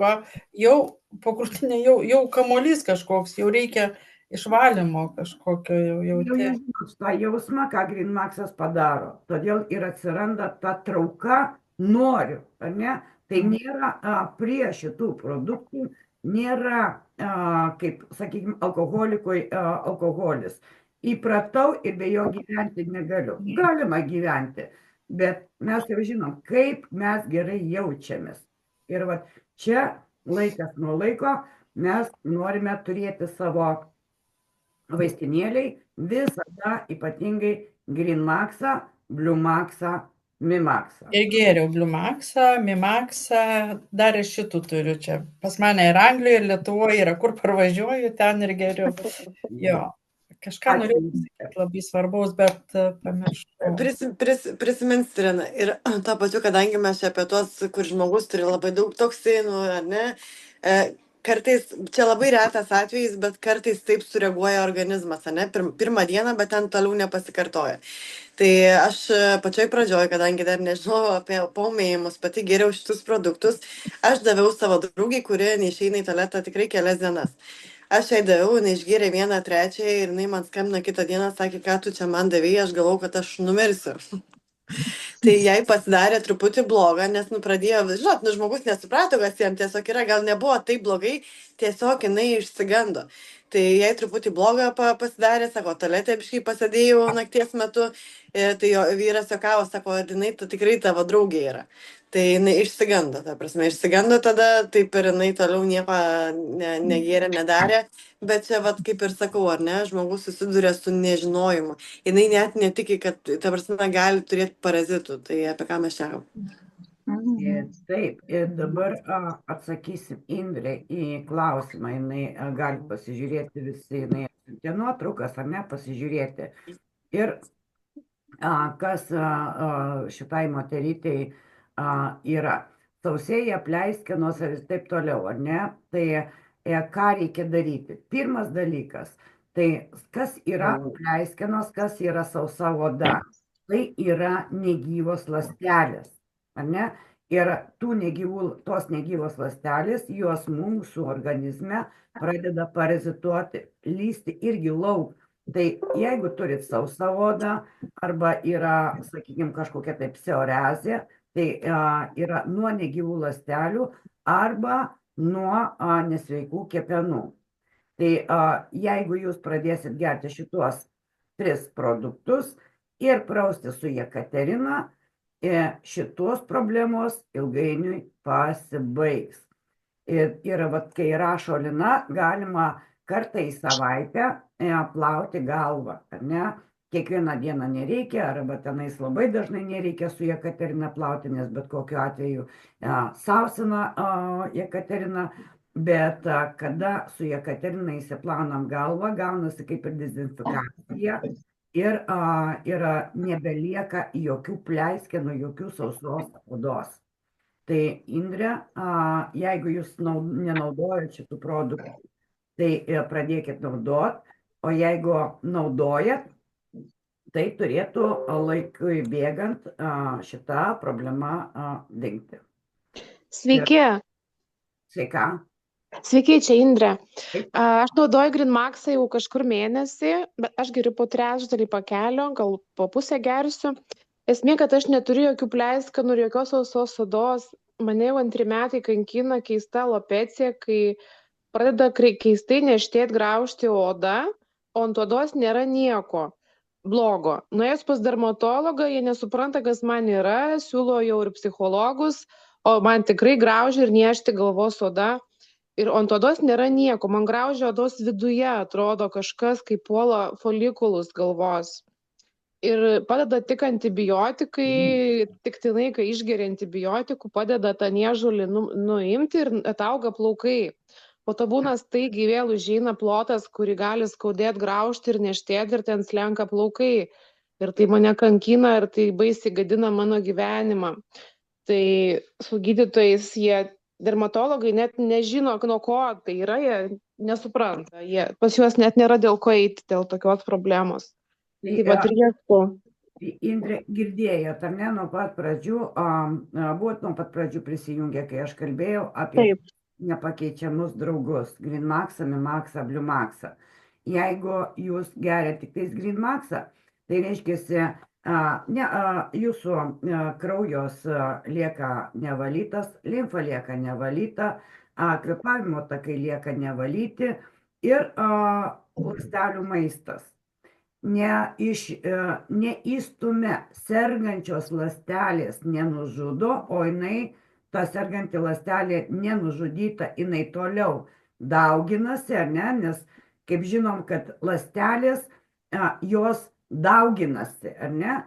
jau po krūtinė, jau kamuolys kažkoks, jau reikia išvalymo kažkokio. Jau tą jausmą, ką Green Maxas padaro. Todėl ir atsiranda ta trauka, noriu, ar ne? Tai nėra prie šitų produktų, nėra, kaip, sakykime, alkoholikui alkoholis. Įpratau ir be jo gyventi negaliu. Galima gyventi, bet mes jau žinom, kaip mes gerai jaučiamės. Ir va čia laikas nuo laiko mes norime turėti savo vaistinėliai visada ypatingai Green Maxą, Blue Maxą, Mi Maxą. Ir gėriau Blue Maxą, Mi Maxą, dar ir šitų turiu čia. Pas mane ir Anglijoje, ir Lietuvoje yra, kur parvažiuoju, ten ir gėriau. Jo. Kažką norėjau pasakyti labai svarbaus, bet pamiršau. Prisimins, Irena, ir tą pačiu, kadangi mes čia apie tos, kur žmogus turi labai daug toksinų, ar ne, kartais, čia labai retas atvejis, bet kartais taip sureaguoja organizmas, ar ne, pirmą dieną, bet ten toliau nepasikartoja. Tai aš pačioj pradžioj, kadangi dar nežinau apie paūmėjimus, pati geriau šitus produktus, aš daviau savo draugiai, kuri neišeina į tualetą tikrai kelias dienas. Aš jai daviau, neišgėrė 1/3 ir jinai man skambina kitą dieną, sakė, ką tu čia man davėjai, aš galvau, kad aš numirsiu. Tai jai pasidarė truputį blogą, nes pradėjo, žinot, žmogus nesuprato, kas jam tiesiog yra, gal nebuvo taip blogai, tiesiog jinai išsigando. Tai jai truputį blogą pasidarė, sako, tualete biškai pasėdėjau nakties metu, tai jo vyras juokavo, sako, jinai tikrai tavo draugė yra. Tai jinai išsigando, ta prasme, tada, taip ir jinai toliau nieko negėrė, nedarė, bet čia, kaip ir sakau, ar ne, žmogus susiduria su nežinojimu. Jinai net netiki, kad, ta prasme, gali turėti parazitų, tai apie ką mes šnekam. Taip, ir dabar atsakysim Indrė į klausimą, jinai gali pasižiūrėti visi, jinai atsiuntė nuotraukas, ar ne, pasižiūrėti. Ir kas šitai moterytei yra sausėja, pleiskenos ir taip toliau, ar ne? Tai ką reikia daryti? Pirmas dalykas, tai kas yra pleiskenos, kas yra sausa oda? Tai yra negyvos ląstelės, ar ne? Ir tos negyvos ląstelės, jos mūsų organizme pradeda parazituoti, lysti irgi lauk. Tai jeigu turit sausą odą arba yra, sakykime, kažkokia tai psoriazė, tai yra nuo negyvų ląstelių arba nuo nesveikų kepenų. Tai jeigu jūs pradėsit gerti šituos 3 produktus ir prausti su Jekaterina, šitos problemos ilgainiui pasibaigs. Ir kai rašo Lina, galima kartą į savaitę plauti galvą, ar ne? kiekvieną dieną nereikia, arba tenais labai dažnai nereikia su Jekaterina plauti, nes bet kokiu atveju sausina Jekaterina, bet kada su Jekaterina įsiplaunam galvą, gaunasi kaip ir dezinfekacija ir yra nebelieka jokių pleiskenų, jokių sausos odos. Tai Indrė, jeigu jūs nenaudojat šitų produktų, tai pradėkit naudot, o jeigu naudojat, tai turėtų laikui bėgant šita problema dingti. Sveiki, Sveika. sveiki, čia Indrė. Taip. Aš naudoju Greenmaxą jau kažkur mėnesį, bet aš geriu po trečdalį pakelio, gal po pusę gersiu. Esmė, kad aš neturiu jokių pleiskanų ir jokios sausos odos. Mane jau 2 metai kankina keista alopecija, kai pradeda keistai niežtėti, graužti odą, o ant odos nėra nieko blogo. Nuėjus pas dermatologą, jie nesupranta, kas man yra, siūlo jau ir psichologus, o man tikrai graužia ir niežti galvos oda. Ir ant odos nėra nieko, man graužia odos viduje, atrodo kažkas, kaip puola folikulus galvos. Ir padeda tik antibiotikai, tiktinai, kai išgeria antibiotikų, padeda tą niežulį nuimti ir atauga plaukai. Po to būna staigiai vėl užeina plotas, kurį gali skaudėti, graužti ir neštėti ir ten slenka plaukai. Ir tai mane kankina ir tai baisiai gadina mano gyvenimą. Tai su gydytojais dermatologai net nežino, nuo ko tai yra, jie nesupranta. Pas juos net nėra dėl ko eiti, dėl tokios problemos. Tai vat ir ieško. Indrė, girdėjot, ar ne, nuo pat pradžių, buvot nuo pat pradžių prisijungę, kai aš kalbėjau apie nepakeičiamus draugus, Greenmaxą, Mimaxą, Bluemaxą. Jeigu jūs geriate tik tais Greenmaxą, tai reiškia, jūsų kraujos lieka nevalytas, limfa lieka nevalyta, kvėpavimo takai lieka nevalyti ir ląstelių maistas. Neįstumia sergančios ląstelės nenužudo, o jinai, ta serganti ląstelė nenužudyta, jinai toliau dauginasi, ar ne? Nes kaip žinom, kad ląstelės, jos dauginasi, ar ne?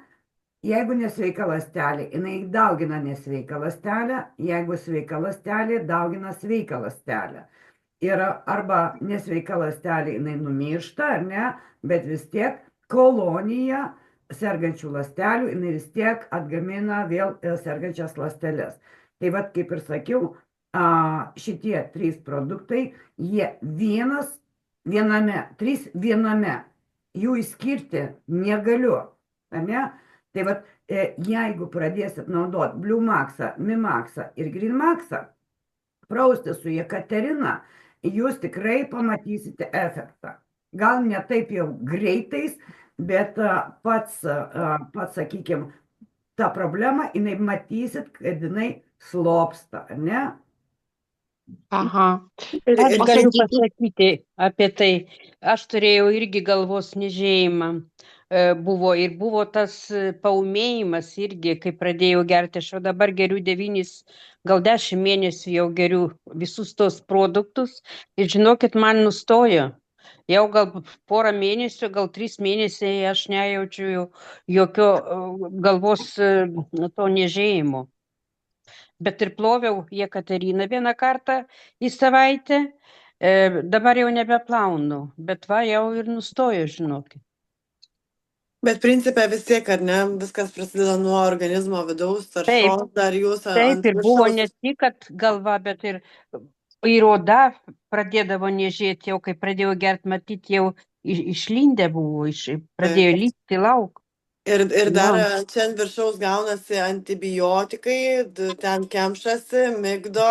Jeigu nesveika ląstelė, jinai daugina nesveiką ląstelę, jeigu sveika ląstelė, daugina sveiką ląstelę. Ir arba nesveika ląstelė, jinai numiršta, ar ne? Bet vis tiek kolonija sergančių ląstelių, jinai vis tiek atgamina vėl sergančias ląsteles. Tai vat, kaip ir sakiau, šitie 3 produktai, jie trys viename, jų išskirti negaliu, ar ne? Tai vat, jeigu pradėsit naudoti Bluemaxą, Mimaxą ir Greenmaxą, prausti su Jekaterina, jūs tikrai pamatysite efektą. Gal ne taip jau greitais, bet pats, sakykime, tą problemą, jinai matysit, kad jinai slopsta, ne? Aha. Aš galiu pasakyti apie tai. Aš turėjau irgi galvos niežėjimą. Buvo tas paūmėjimas irgi, kai pradėjau gerti. Aš jau dabar geriu 9, gal 10 mėnesių jau geriu visus tos produktus. Ir žinokit, man nustojo. Jau gal porą mėnesių, gal 3 mėnesiai aš nejaučiu jokio galvos to niežėjimo. Bet ir ploviau Jekateriną 1 kartą į savaitę, dabar jau nebeplaunu, bet va jau ir nustojo, žinokit. Bet principė vis tiek, ar ne, viskas prasideda nuo organizmo vidaus, taršos, dar jūs Taip, ir buvo ne tik, kad galva, bet ir oda pradėdavo niežėti, jau kai pradėjau gerti, matyti, jau išlindę buvo, pradėjo lįsti lauk. Ir dar čia ant viršaus gaunasi antibiotikai, ten kemšasi, migdo,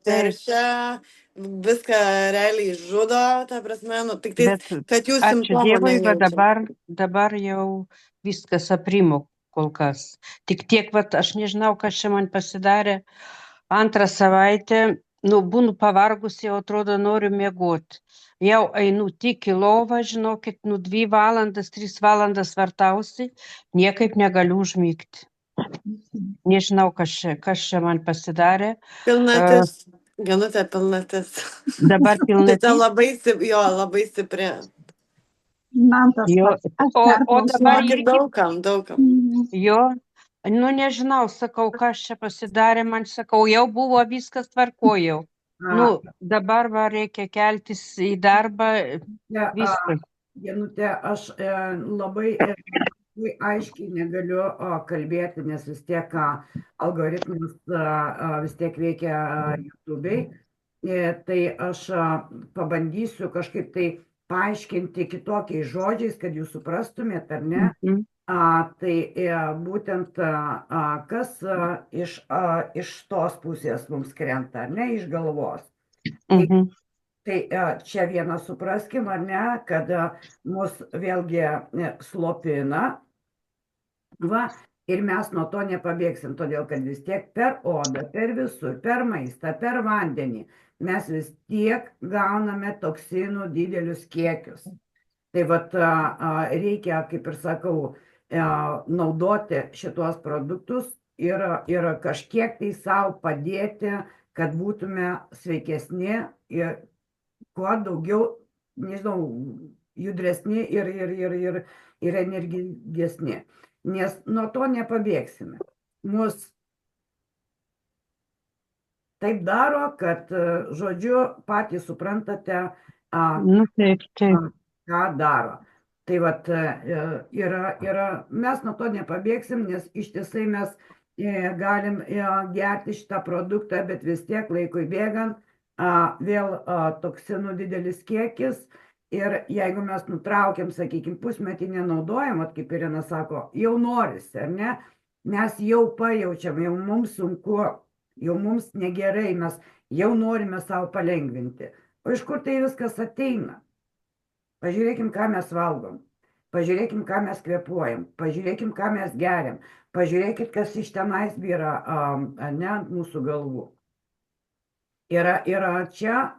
teršia, viską realiai žudo, ta prasme, tik tai, kad jūs simptomų nejaučiate. Dabar jau viskas aprimo kol kas. Tik tiek, aš nežinau, kas čia man pasidarė. 2 savaitę, būnu pavargusi, jau atrodo noriu miegoti. Jau einu tik į lovą, žinokit, 2 valandas, 3 valandas vartausi, niekaip negaliu užmigti. Nežinau, kas čia man pasidarė. Pilnatis, Genutė, pilnatis. Dabar pilnatis. Tai labai stipri. Man tas Jo, pats. Aš o dabar perklausiau. Ir daugam. Mhm. jo, nu nežinau, sakau, kas čia pasidarė, man sakau, jau buvo viskas tvarkojau. Nu, dabar va reikia keltis į darbą, viskas. Genute, aš labai aiškiai negaliu kalbėti, nes vis tiek algoritmas vis tiek veikia YouTube'ai. Tai aš pabandysiu kažkaip tai paaiškinti kitokiais žodžiais, kad jūs suprastumėt, ar ne? Mhm. Tai būtent kas iš tos pusės mums krenta, ar ne, iš galvos. Mhm. Tai čia vieną supraskim, ar ne, kad mus vėlgi slopina, va, ir mes nuo to nepabėgsim, todėl kad vis tiek per odą, per visur, per maistą, per vandenį mes vis tiek gauname toksinų didelius kiekius. Tai vat reikia, kaip ir sakau, naudoti šitos produktus ir kažkiek tai savo padėti, kad būtume sveikesni ir kuo daugiau, nežinau, judresni ir energingesni. Nes nuo to nepabėgsime. Mus taip daro, kad, žodžiu, patys suprantate, Nu, taip. ką daro. Tai vat mes nuo to nepabėgsim, nes ištisai mes galim gerti šitą produktą, bet vis tiek laikui bėgant vėl toksinų didelis kiekis. Ir jeigu mes nutraukiam, sakykime, pusmetį nenaudojam, kaip Irena sako, jau norisi, ar ne? Mes jau pajaučiam, jau mums sunku, jau mums negerai, mes jau norime savo palengvinti. O iš kur tai viskas ateina? Pažiūrėkim, ką mes valgom. Pažiūrėkim, ką mes kvėpuojam. Pažiūrėkim, ką mes geriam. Pažiūrėkit, kas iš tenais byra ne ant mūsų galvų. Ir čia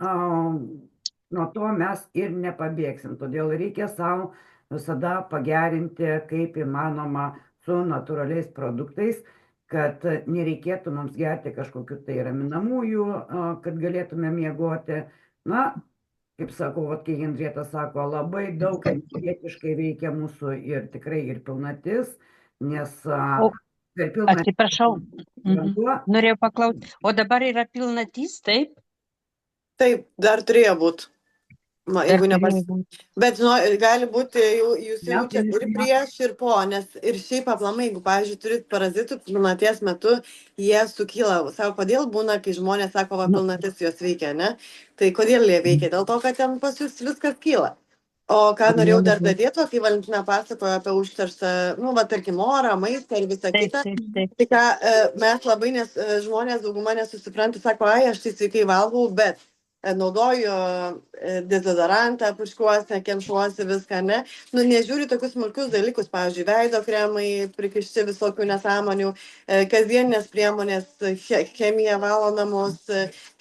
nuo to mes ir nepabėgsim. Todėl reikia savo visada pagerinti, kaip įmanoma, su natūraliais produktais, kad nereikėtų mums gerti kažkokių tai raminamųjų, kad galėtume miegoti. Na, kaip sakau, kai Henrieta sako, labai daug energetiškai veikia mūsų ir tikrai ir pilnatis, nes per pilnatį Atsiprašau, norėjau paklausti. O dabar yra pilnatys, taip? Taip, dar turėjo būti. Jeigu Bet gali būti, jūs jaučiat ir prieš, ir po, nes ir šiaip aplamai, jeigu, pavyzdžiui, turit parazitų pilnaties metu, jie sukyla. Sako, kodėl būna, kai žmonės sako, va, pilnatis jos veikia, ne? Tai kodėl jie veikia? Dėl to, kad ten pas jūs viskas kyla. O ką norėjau dar dadėti, kai Valentina pasakojo apie užterštą, tarkim, orą, maistą ir visą kitą. Tai ką mes labai, nes žmonės dauguma nesusipranta, sako, aš tai sveikai valgau, bet naudoju dezodorantą, puškuosi, kemšuosi viską, ne? Nežiūri tokius smulkius dalykus, pavyzdžiui, veido kremai, prikišti visokių nesąmonių, kasdieninės priemonės, chemija valo namus,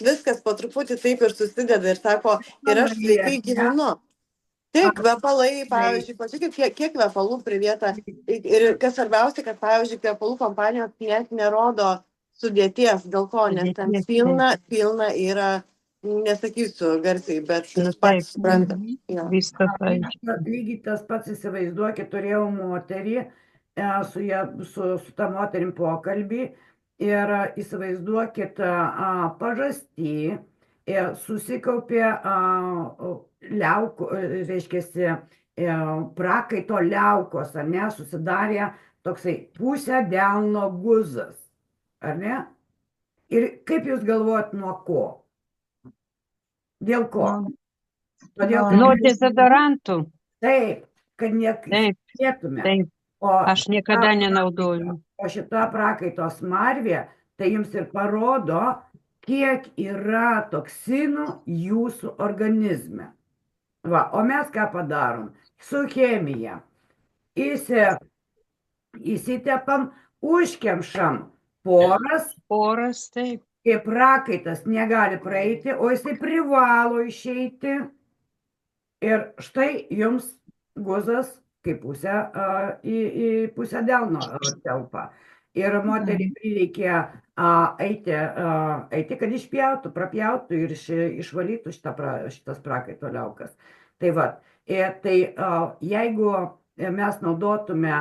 viskas po truputį taip ir susideda ir sako, ir aš sveikai gyvenu. Taip, kvepalai, pavyzdžiui, pažiūrėkit, kiek kvepalų pridėta. Ir kas svarbiausia, kad, pavyzdžiui, kvepalų kompanijos net nerodo sudėties, dėl ko, nes ten pilna yra, nesakysiu garsiai, bet patys supranta. Lygiai tas pats įsivaizduokit, turėjau moterį, su ta moterim pokalbį ir įsivaizduokit pažastį, susikaupė liaukų, reiškiasi, prakaito liaukos, ar ne, susidarė toksai pusę delno guzas, ar ne? Ir kaip jūs galvojat, nuo ko? Dėl ko? Nuo dezodorantų. Taip, kad nekvėtume. Taip, aš niekada nenaudoju. O šita prakaito smarvė, tai jums ir parodo, kiek yra toksinų jūsų organizme. Va, o mes ką padarom? Su chemija. Įsitepam, užkemšam poras, taip. Ir prakaitas negali praeiti, o jisai privalo išeiti. Ir štai jums guzas kaip į pusę delno telpa. Ir moteriai prireikė eiti, kad išpjautų, prapjautų ir išvalytų šitas prakaito liaukas. Tai va, Tai jeigu mes naudotume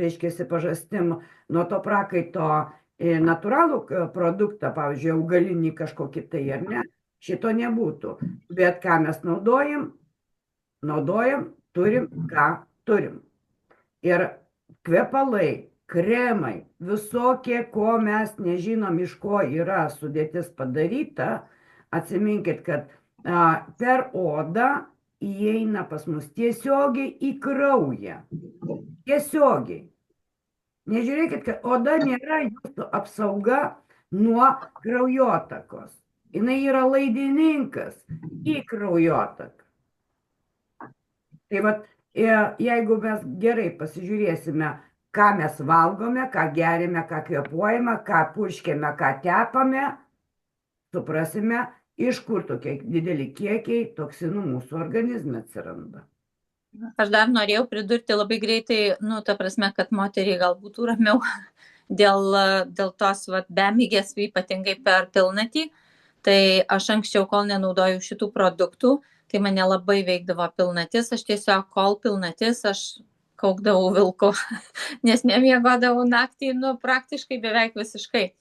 reiškia, pažastim nuo to prakaito natūralų produktą, pavyzdžiui, augalinį kažkokį tai, ar ne, šito nebūtų. Bet ką mes naudojam, turim, ką turim. Ir kvepalai, kremai, visokie, ko mes nežinom, iš ko yra sudėtis padaryta, atsiminkit, kad per odą įeina pas mus tiesiogiai į kraują. Tiesiogiai. Nežiūrėkit, kad oda nėra jūsų apsauga nuo kraujotakos. Jinai yra laidininkas į kraujotaką. Tai vat, jeigu mes gerai pasižiūrėsime, ką mes valgome, ką gerime, ką kvėpuojame, ką purškiame, ką tepame, suprasime, iš kur tokie dideli kiekiai toksinų mūsų organizme atsiranda. Aš dar norėjau pridurti labai greitai, ta prasme, kad moteriai gal būtų ramiau dėl tos bemigės, ypatingai per pilnatį. Tai aš anksčiau, kol nenaudojau šitų produktų, tai mane labai veikdavo pilnatis. Aš tiesiog, kol pilnatis, aš kaukdavau vilku, nes nemiegodavau naktį, praktiškai beveik visiškai.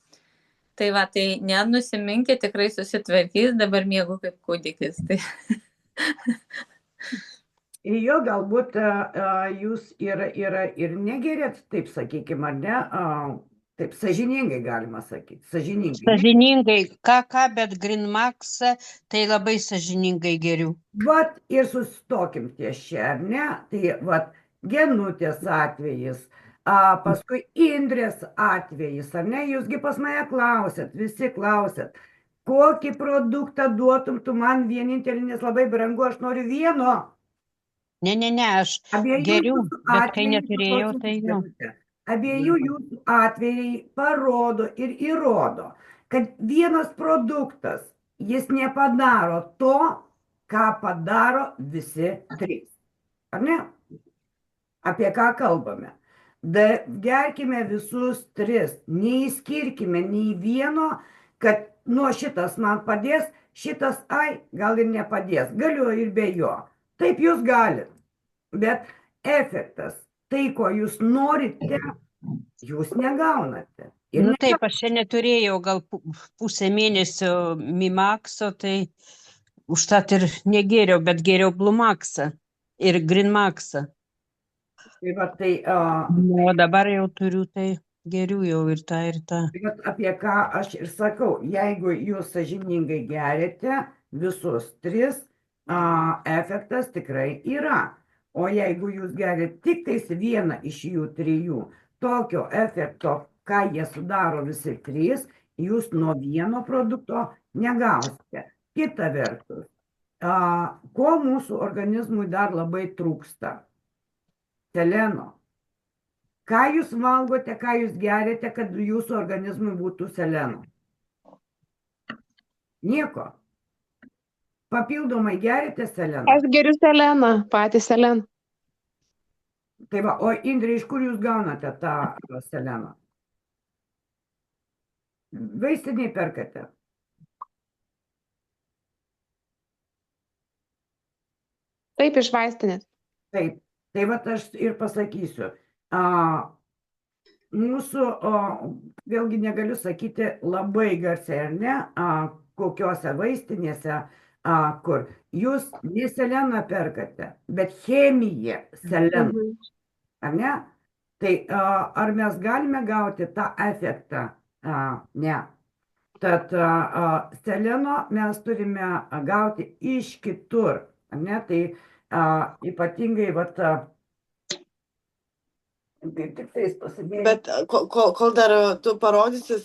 Tai tai nenusiminkit, tikrai susitvarkys, dabar miegu kaip kūdikis. Tai. Jo, galbūt jūs ir negerėt, taip sakykime, ar ne? Taip, sąžiningai galima sakyti. Sąžiningai, ką, bet Greenmaxą tai labai sąžiningai geriu. Vat ir sustokim ties čia, ar ne? Tai vat Genutės atvejis, paskui Indrės atvejis, ar ne? Jūsgi pas mane klausėt, visi klausėt, kokį produktą duotum tu man vienintelį, nes labai brangu, aš noriu vieno. Ne, aš geriu, bet kai neturėjau, tai jau. Abiejų jūsų atvejai parodo ir įrodo, kad vienas produktas, jis nepadaro to, ką padaro visi trys. Ar ne? Apie ką kalbame? Gerkime visus tris, neįskirkime nei vieno, kad šitas man padės, šitas, gal ir nepadės, galiu ir be jo. Taip jūs galit, bet efektas, tai, ko jūs norite, jūs negaunate. Taip, aš čia neturėjau gal pusę mėnesio Mimaxo, tai užtat ir negėriau, bet gėriau Blumaxą ir Greenmaxą. O dabar jau turiu, tai geriu jau ir tą, ir tą. Apie ką aš ir sakau, jeigu jūs sąžiningai gerite visus tris, efektas tikrai yra. O jeigu jūs gerite tik tais vieną iš jų trijų, tokio efekto, ką jie sudaro visi trys, jūs nuo vieno produkto negausite. Kita vertus, ko mūsų organizmui dar labai trūksta? Seleno. Ką jūs valgote, ką jūs gerite, kad jūsų organizmui būtų seleno? Nieko. Papildomai gerite seleną? Aš geriu seleną, patį seleną. Tai va, o Indrė, iš kur jūs gaunate tą seleną? Vaistiniai perkate? Taip, iš vaistinės. Taip, tai va aš ir pasakysiu. Mūsų, vėlgi negaliu sakyti labai garsiai, ar ne, kokiose vaistinėse, kur jūs ne seleną perkate, bet chemiją seleną, ar ne? Tai ar mes galime gauti tą efektą? Ne. Tad seleno mes turime gauti iš kitur, ar ne? Tai ypatingai, kaip tik tais pasidėjau. Bet kol dar tu parodysi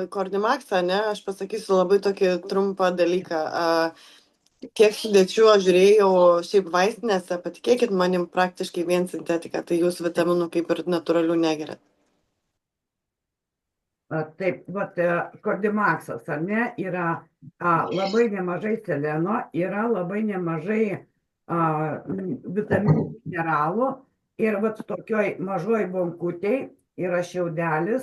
Cordymaxą, ne, aš pasakysiu labai tokį trumpą dalyką. Kiek sudėčių aš žiūrėjau šiaip vaistinėse, patikėkit manim, praktiškai vien sintetika, tai jūs vitaminų kaip ir natūralių negeriat. Taip, Cordymaxas, ar ne, yra labai nemažai seleno, yra labai nemažai vitaminų mineralų. Ir tokioj mažoj bonkutėj yra šiaudelis,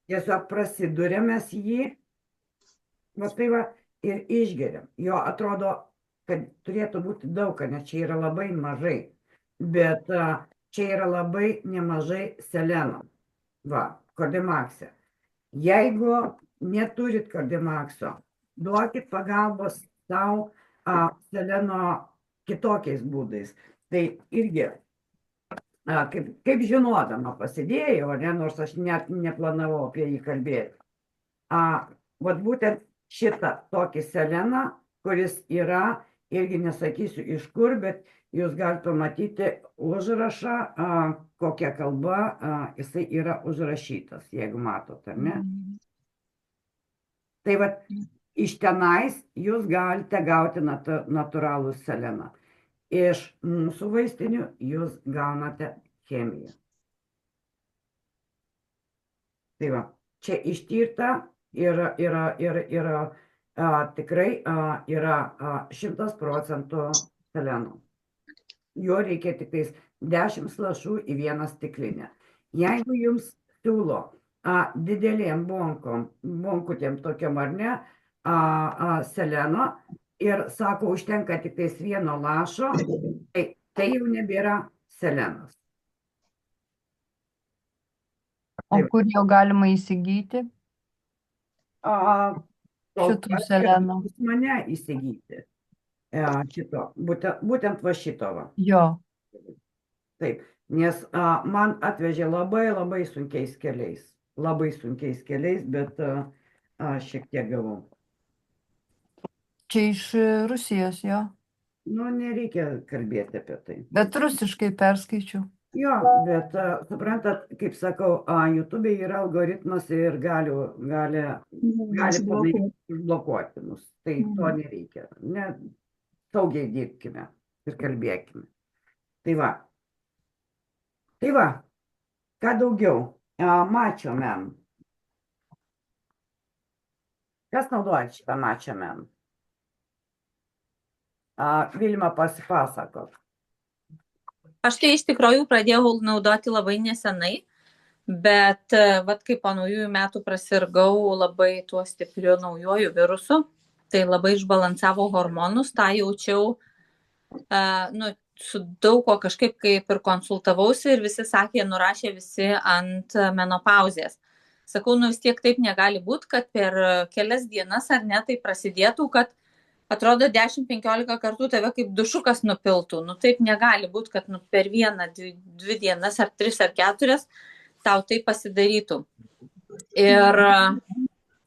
tiesiog prasiduriam mes jį. Tai ir išgeriam. Jo atrodo, kad turėtų būti daug, nes čia yra labai mažai. Bet čia yra labai nemažai seleno. Va, kardimakse. Jeigu neturit kardimakso, duokit pagalbos savo seleno kitokiais būdais. Tai irgi, kaip žinodama pasidėjau, nors aš net neplanavau apie jį kalbėti. Vat būtent šitą tokį seleną, kuris yra, irgi nesakysiu iš kur, bet jūs galite pamatyti užrašą, kokia kalba jisai yra užrašytas, jeigu matot, ar ne? Tai vat, iš tenais jūs galite gauti natūralų seleną. Iš mūsų vaistinių jūs gaunate chemiją. Tai va, čia ištirta ir tikrai yra 100% seleno. Jo reikia tik 10 lašų į vieną stiklinę. Jeigu jums siūlo didelėm bonkutėm tokiam ar ne, seleno ir sako, užtenka tik vieno lašo, tai jau nebėra selenas. O kur jau galima įsigyti Kol šitų kas seleno? pas mane įsigyti šito, būtent va šito va. Jo. Taip, nes man atvežė labai sunkiais keliais. Labai sunkiais keliais, bet šiek tiek gavau. Čia iš Rusijos, jo. Nu, nereikia kalbėti apie tai. Bet rusiškai perskaičiau. Jo, bet suprantat, kaip sakau, YouTube yra algoritmas ir gali užblokuoti mus. Tai to nereikia. Ne, saugiai dirbkime ir kalbėkime. Tai va, ką daugiau? Macho Man. Kas naudoja šitą Macho Man? Vilma, pasipasakok. Aš tai iš tikrųjų pradėjau naudoti labai nesenai, bet vat kaip po naujųjų metų prasirgau labai tuo stipriu naujuoju virusu, tai labai išbalansavo hormonus, tą jaučiau, su daug ko kažkaip kaip ir konsultavausi ir visi sakė, nurašė visi ant menopauzės. Sakau, vis tiek taip negali būti, kad per kelias dienas ar ne tai prasidėtų, kad atrodo 10-15 kartų tave kaip dušukas nupiltų. Taip negali būti, kad per vieną, 2 dienas ar 3 ar 4 tau tai pasidarytų.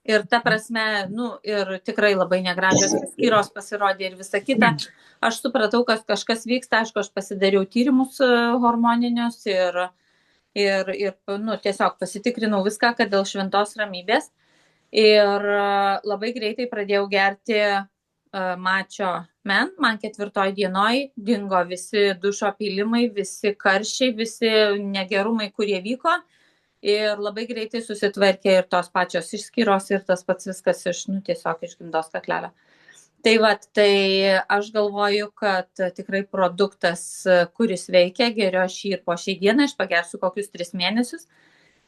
Ir ta prasme, ir tikrai labai negražios skyros pasirodė ir visa kita. Aš supratau, kad kažkas vyksta, aišku, aš pasidariau tyrimus hormoninius ir tiesiog pasitikrinau viską, kad dėl šventos ramybės. Ir labai greitai pradėjau gerti Macho Man. Man 4 dienoj dingo visi dušo pylimai, visi karščiai, visi negerumai, kurie vyko. Ir labai greitai susitvarkė ir tos pačios išskyros ir tas pats viskas tiesiog iš gimdos kaklelio. Tai aš galvoju, kad tikrai produktas, kuris veikia, geriu aš jį ir po šiai dieną, aš pagersiu kokius 3 mėnesius.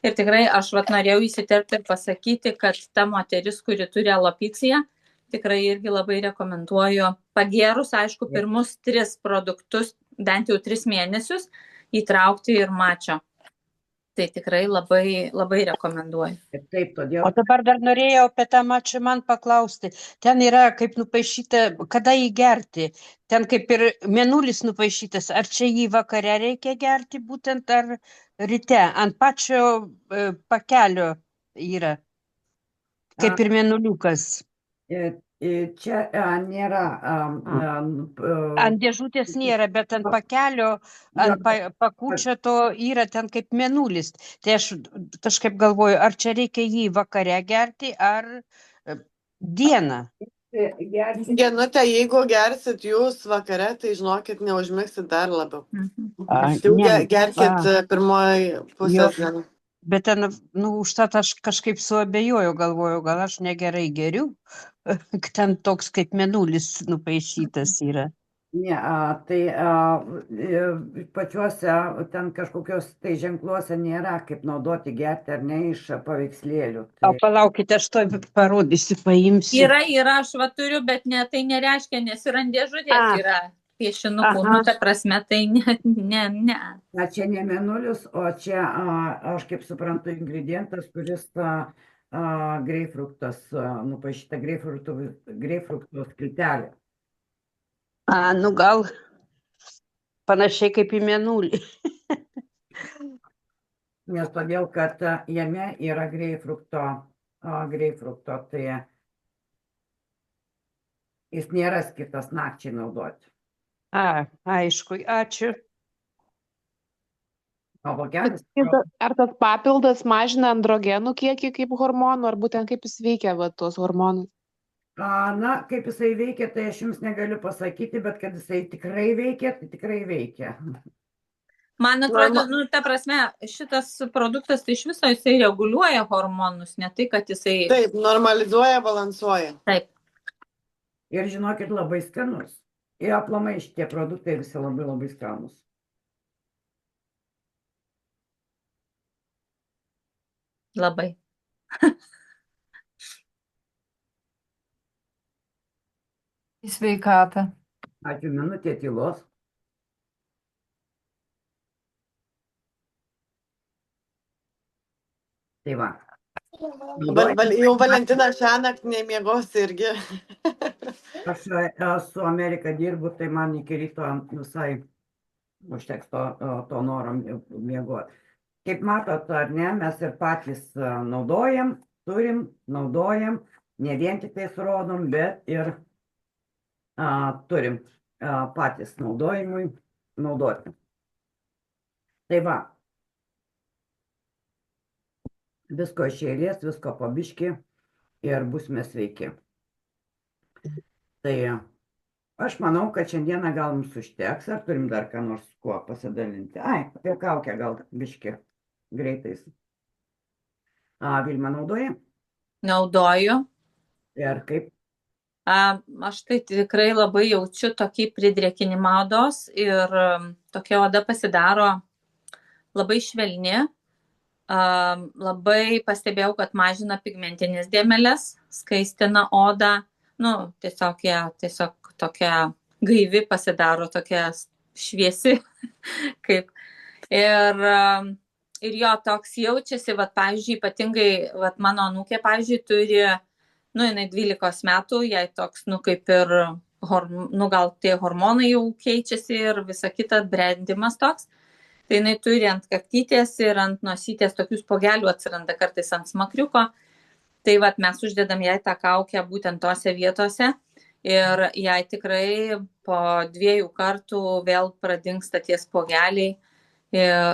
Ir tikrai aš norėjau įsiterpti ir pasakyti, kad ta moteris, kuri turi alopiciją, tikrai irgi labai rekomenduoju pagėrus, aišku, pirmus 3 produktus, bent jau 3 mėnesius, įtraukti ir Macho. Tai tikrai labai rekomenduoju. Taip, todėl. O dabar dar norėjau apie tą Macho Man paklausti. Ten yra kaip nupaišyta, kada jį gerti. Ten kaip ir mėnulis nupaišytas. Ar čia jį vakare reikia gerti būtent ar ryte? Ant pačio pakelio yra. Kaip ir mėnuliukas. Čia nėra. Ant dėžutės nėra, bet ant pakelio, ant pakučio to yra ten kaip mėnulis. Tai aš kažkaip galvoju, ar čia reikia jį vakare gerti, ar dieną. Genutė, jeigu gersit jūs vakare, tai žinokit, neužmigsit dar labiau. Jau gerkit pirmoji pusės dieną. Bet ten, užtat aš kažkaip suabejoju, galvoju, gal aš negerai geriu. Ten toks kaip mėnulis nupaišytas yra. Ne, tai pačiuose ten kažkokios tai ženkluose nėra, kaip naudoti gerti ar ne iš paveikslėlių. O Tai palaukite, aš to parodysiu, paimsiu. Yra, aš va turiu, bet ne, tai nereiškia, nes ir ant dėžutės A. yra piešinukų. Aha. Nu, ta prasme, tai ne. na, čia ne mėnulis, o čia, aš kaip suprantu, ingredientas, kuris greifruktas, nupaišyta greifrukto skiltelė. Nu gal panašiai kaip į mėnulį. Nes todėl, kad jame yra greifrukto, tai jis nėra skirtas nakčiai naudoti. Aišku, ačiū. O vogelis, Ar tas papildas mažina androgenų kiekį kaip hormonų, ar būtent kaip jis veikia va, tuos hormonus? na, kaip jisai veikia, tai aš jums negaliu pasakyti, bet kad jisai tikrai veikia, tai tikrai veikia. Man atrodo, nu, ta prasme, šitas produktas tai iš viso jisai reguliuoja hormonus, ne tai, kad jisai... Taip, normalizuoja, balansuoja. Taip. Ir žinokit, labai skanus. Ir aplamai šitie produktai visi labai labai skanus. Labai. Į sveikatą. Ačiū, minutė tylos. Tai va. Jau Valentina šiąnakt nemiegos irgi. Aš su Amerika dirbu, tai man iki ryto visai užteks to noro miegoti. Kaip matot, ar ne, mes ir patys naudojam, naudojam, ne vien tik tais rodom, bet ir turim patys naudojimui naudoti. Tai va, visko iš eilės, visko po biškį ir būsime sveiki. Tai aš manau, kad šiandieną gal mums užteks, ar turim dar ką nors kuo pasidalinti. Apie kaukę gal biškį greitais. Vilma naudoja? Naudoju. Ir kaip? Aš tai tikrai labai jaučiu tokį pridrėkinimą odos ir tokia oda pasidaro labai švelni. Labai pastebėjau, kad mažina pigmentinės dėmelės, skaistina odą. Nu, tiesiog tokia gaivi pasidaro, tokia šviesi. Kaip. Ir jo toks jaučiasi, vat, pavyzdžiui, ypatingai vat, mano anūkė, pavyzdžiui, turi, nu, jinai 12 metų, jai toks, nu, kaip ir, nu, gal tie hormonai jau keičiasi ir visa kita brendimas toks. Tai jinai turi ant kaktytės ir ant nosytės tokius pogelių atsiranda kartais ant smakriuko. Tai vat, mes uždedam jai tą kaukę būtent tose vietose ir jai tikrai po 2 kartų vėl pradingsta tie spogeliai.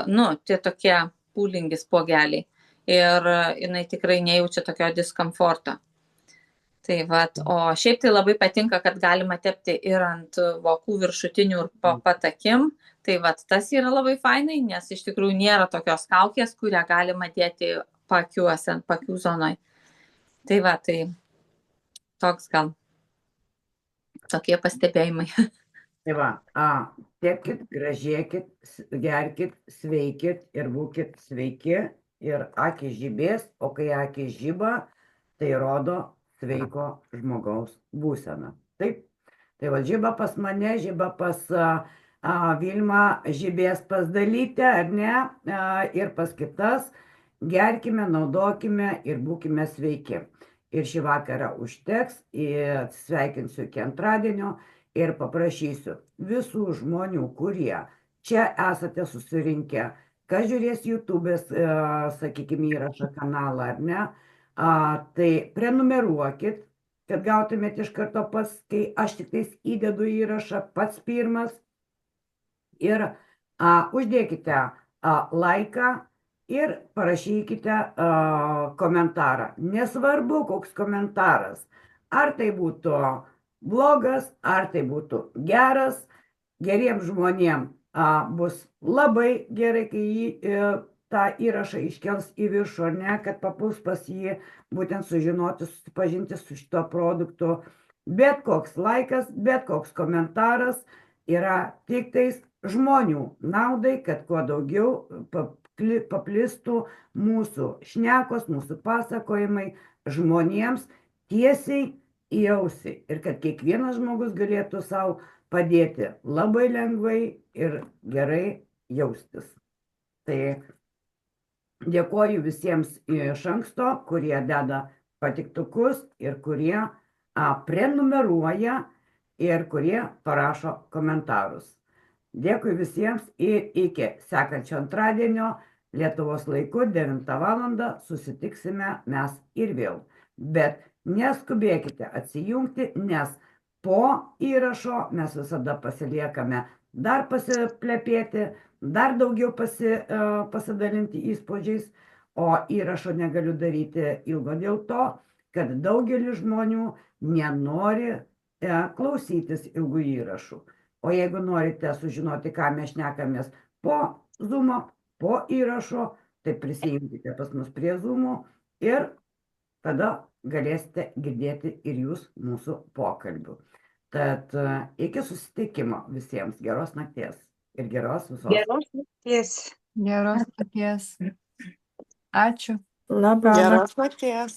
Nu, tie tokie pūlingis spogeliai. Ir jinai tikrai nejaučia tokio diskomforto. Tai vat, o šiaip tai labai patinka, kad galima tepti ir ant vokų viršutinių ir po patakim. Tai vat, tas yra labai fainai, nes iš tikrųjų nėra tokios kaukės, kurią galima dėti pakiuose, ant pakių zonoj. Tai va, tai toks gal tokie pastebėjimai. Tai va, tepkit, gražėkit, gerkit, sveikit ir būkit sveiki ir akis žibės, o kai akis žiba, tai rodo sveiko žmogaus būseną. Taip, tai va, žiba pas mane, žiba pas Vilma, žibės pas Dalytę, ar ne, ir pas kitas. Gerkime, naudokime ir būkime sveiki. Ir šį vakarą užteks, sveikinsiu iki antradienio ir paprašysiu visų žmonių, kurie čia esate susirinkę, kas žiūrės YouTube'ės, sakykime, įrašą kanalą, ar ne, tai prenumeruokit, kad gautumėt iš karto pats, kai aš tik tais įdedu įrašą pats pirmas ir uždėkite laiką ir parašykite komentarą. Nesvarbu, koks komentaras. Ar tai būtų blogas, ar tai būtų geras. Geriems žmonėms bus labai gerai, kai jį tą įrašą iškels į viršų, ar ne, kad papuls pas jį būtent sužinoti, susipažinti su šito produktu. Bet koks laikas, bet koks komentaras yra tik tais žmonių naudai, kad kuo daugiau paplistų mūsų šnekos, mūsų pasakojimai žmonėms tiesiai į ausį ir kad kiekvienas žmogus galėtų savo padėti labai lengvai ir gerai jaustis. Tai dėkoju visiems iš anksto, kurie deda patiktukus ir kurie prenumeruoja ir kurie parašo komentarus. Dėkui visiems ir iki sekančio antradienio Lietuvos laiku 9 val. Susitiksime mes ir vėl. Bet neskubėkite atsijungti, nes po įrašo mes visada pasiliekame dar pasiplepėti, dar daugiau pasidalinti įspūdžiais, o įrašo negaliu daryti ilgo dėl to, kad daugelis žmonių nenori klausytis ilgų įrašų. O jeigu norite sužinoti, ką mes šnekamės po Zoomo, po įrašo, tai prisijungkite pas mus prie Zoomo ir tada galėsite girdėti ir jūs mūsų pokalbių. Tad iki susitikimo visiems. Geros nakties ir geros visos. Geros nakties. Geros nakties. Ačiū. Geros nakties.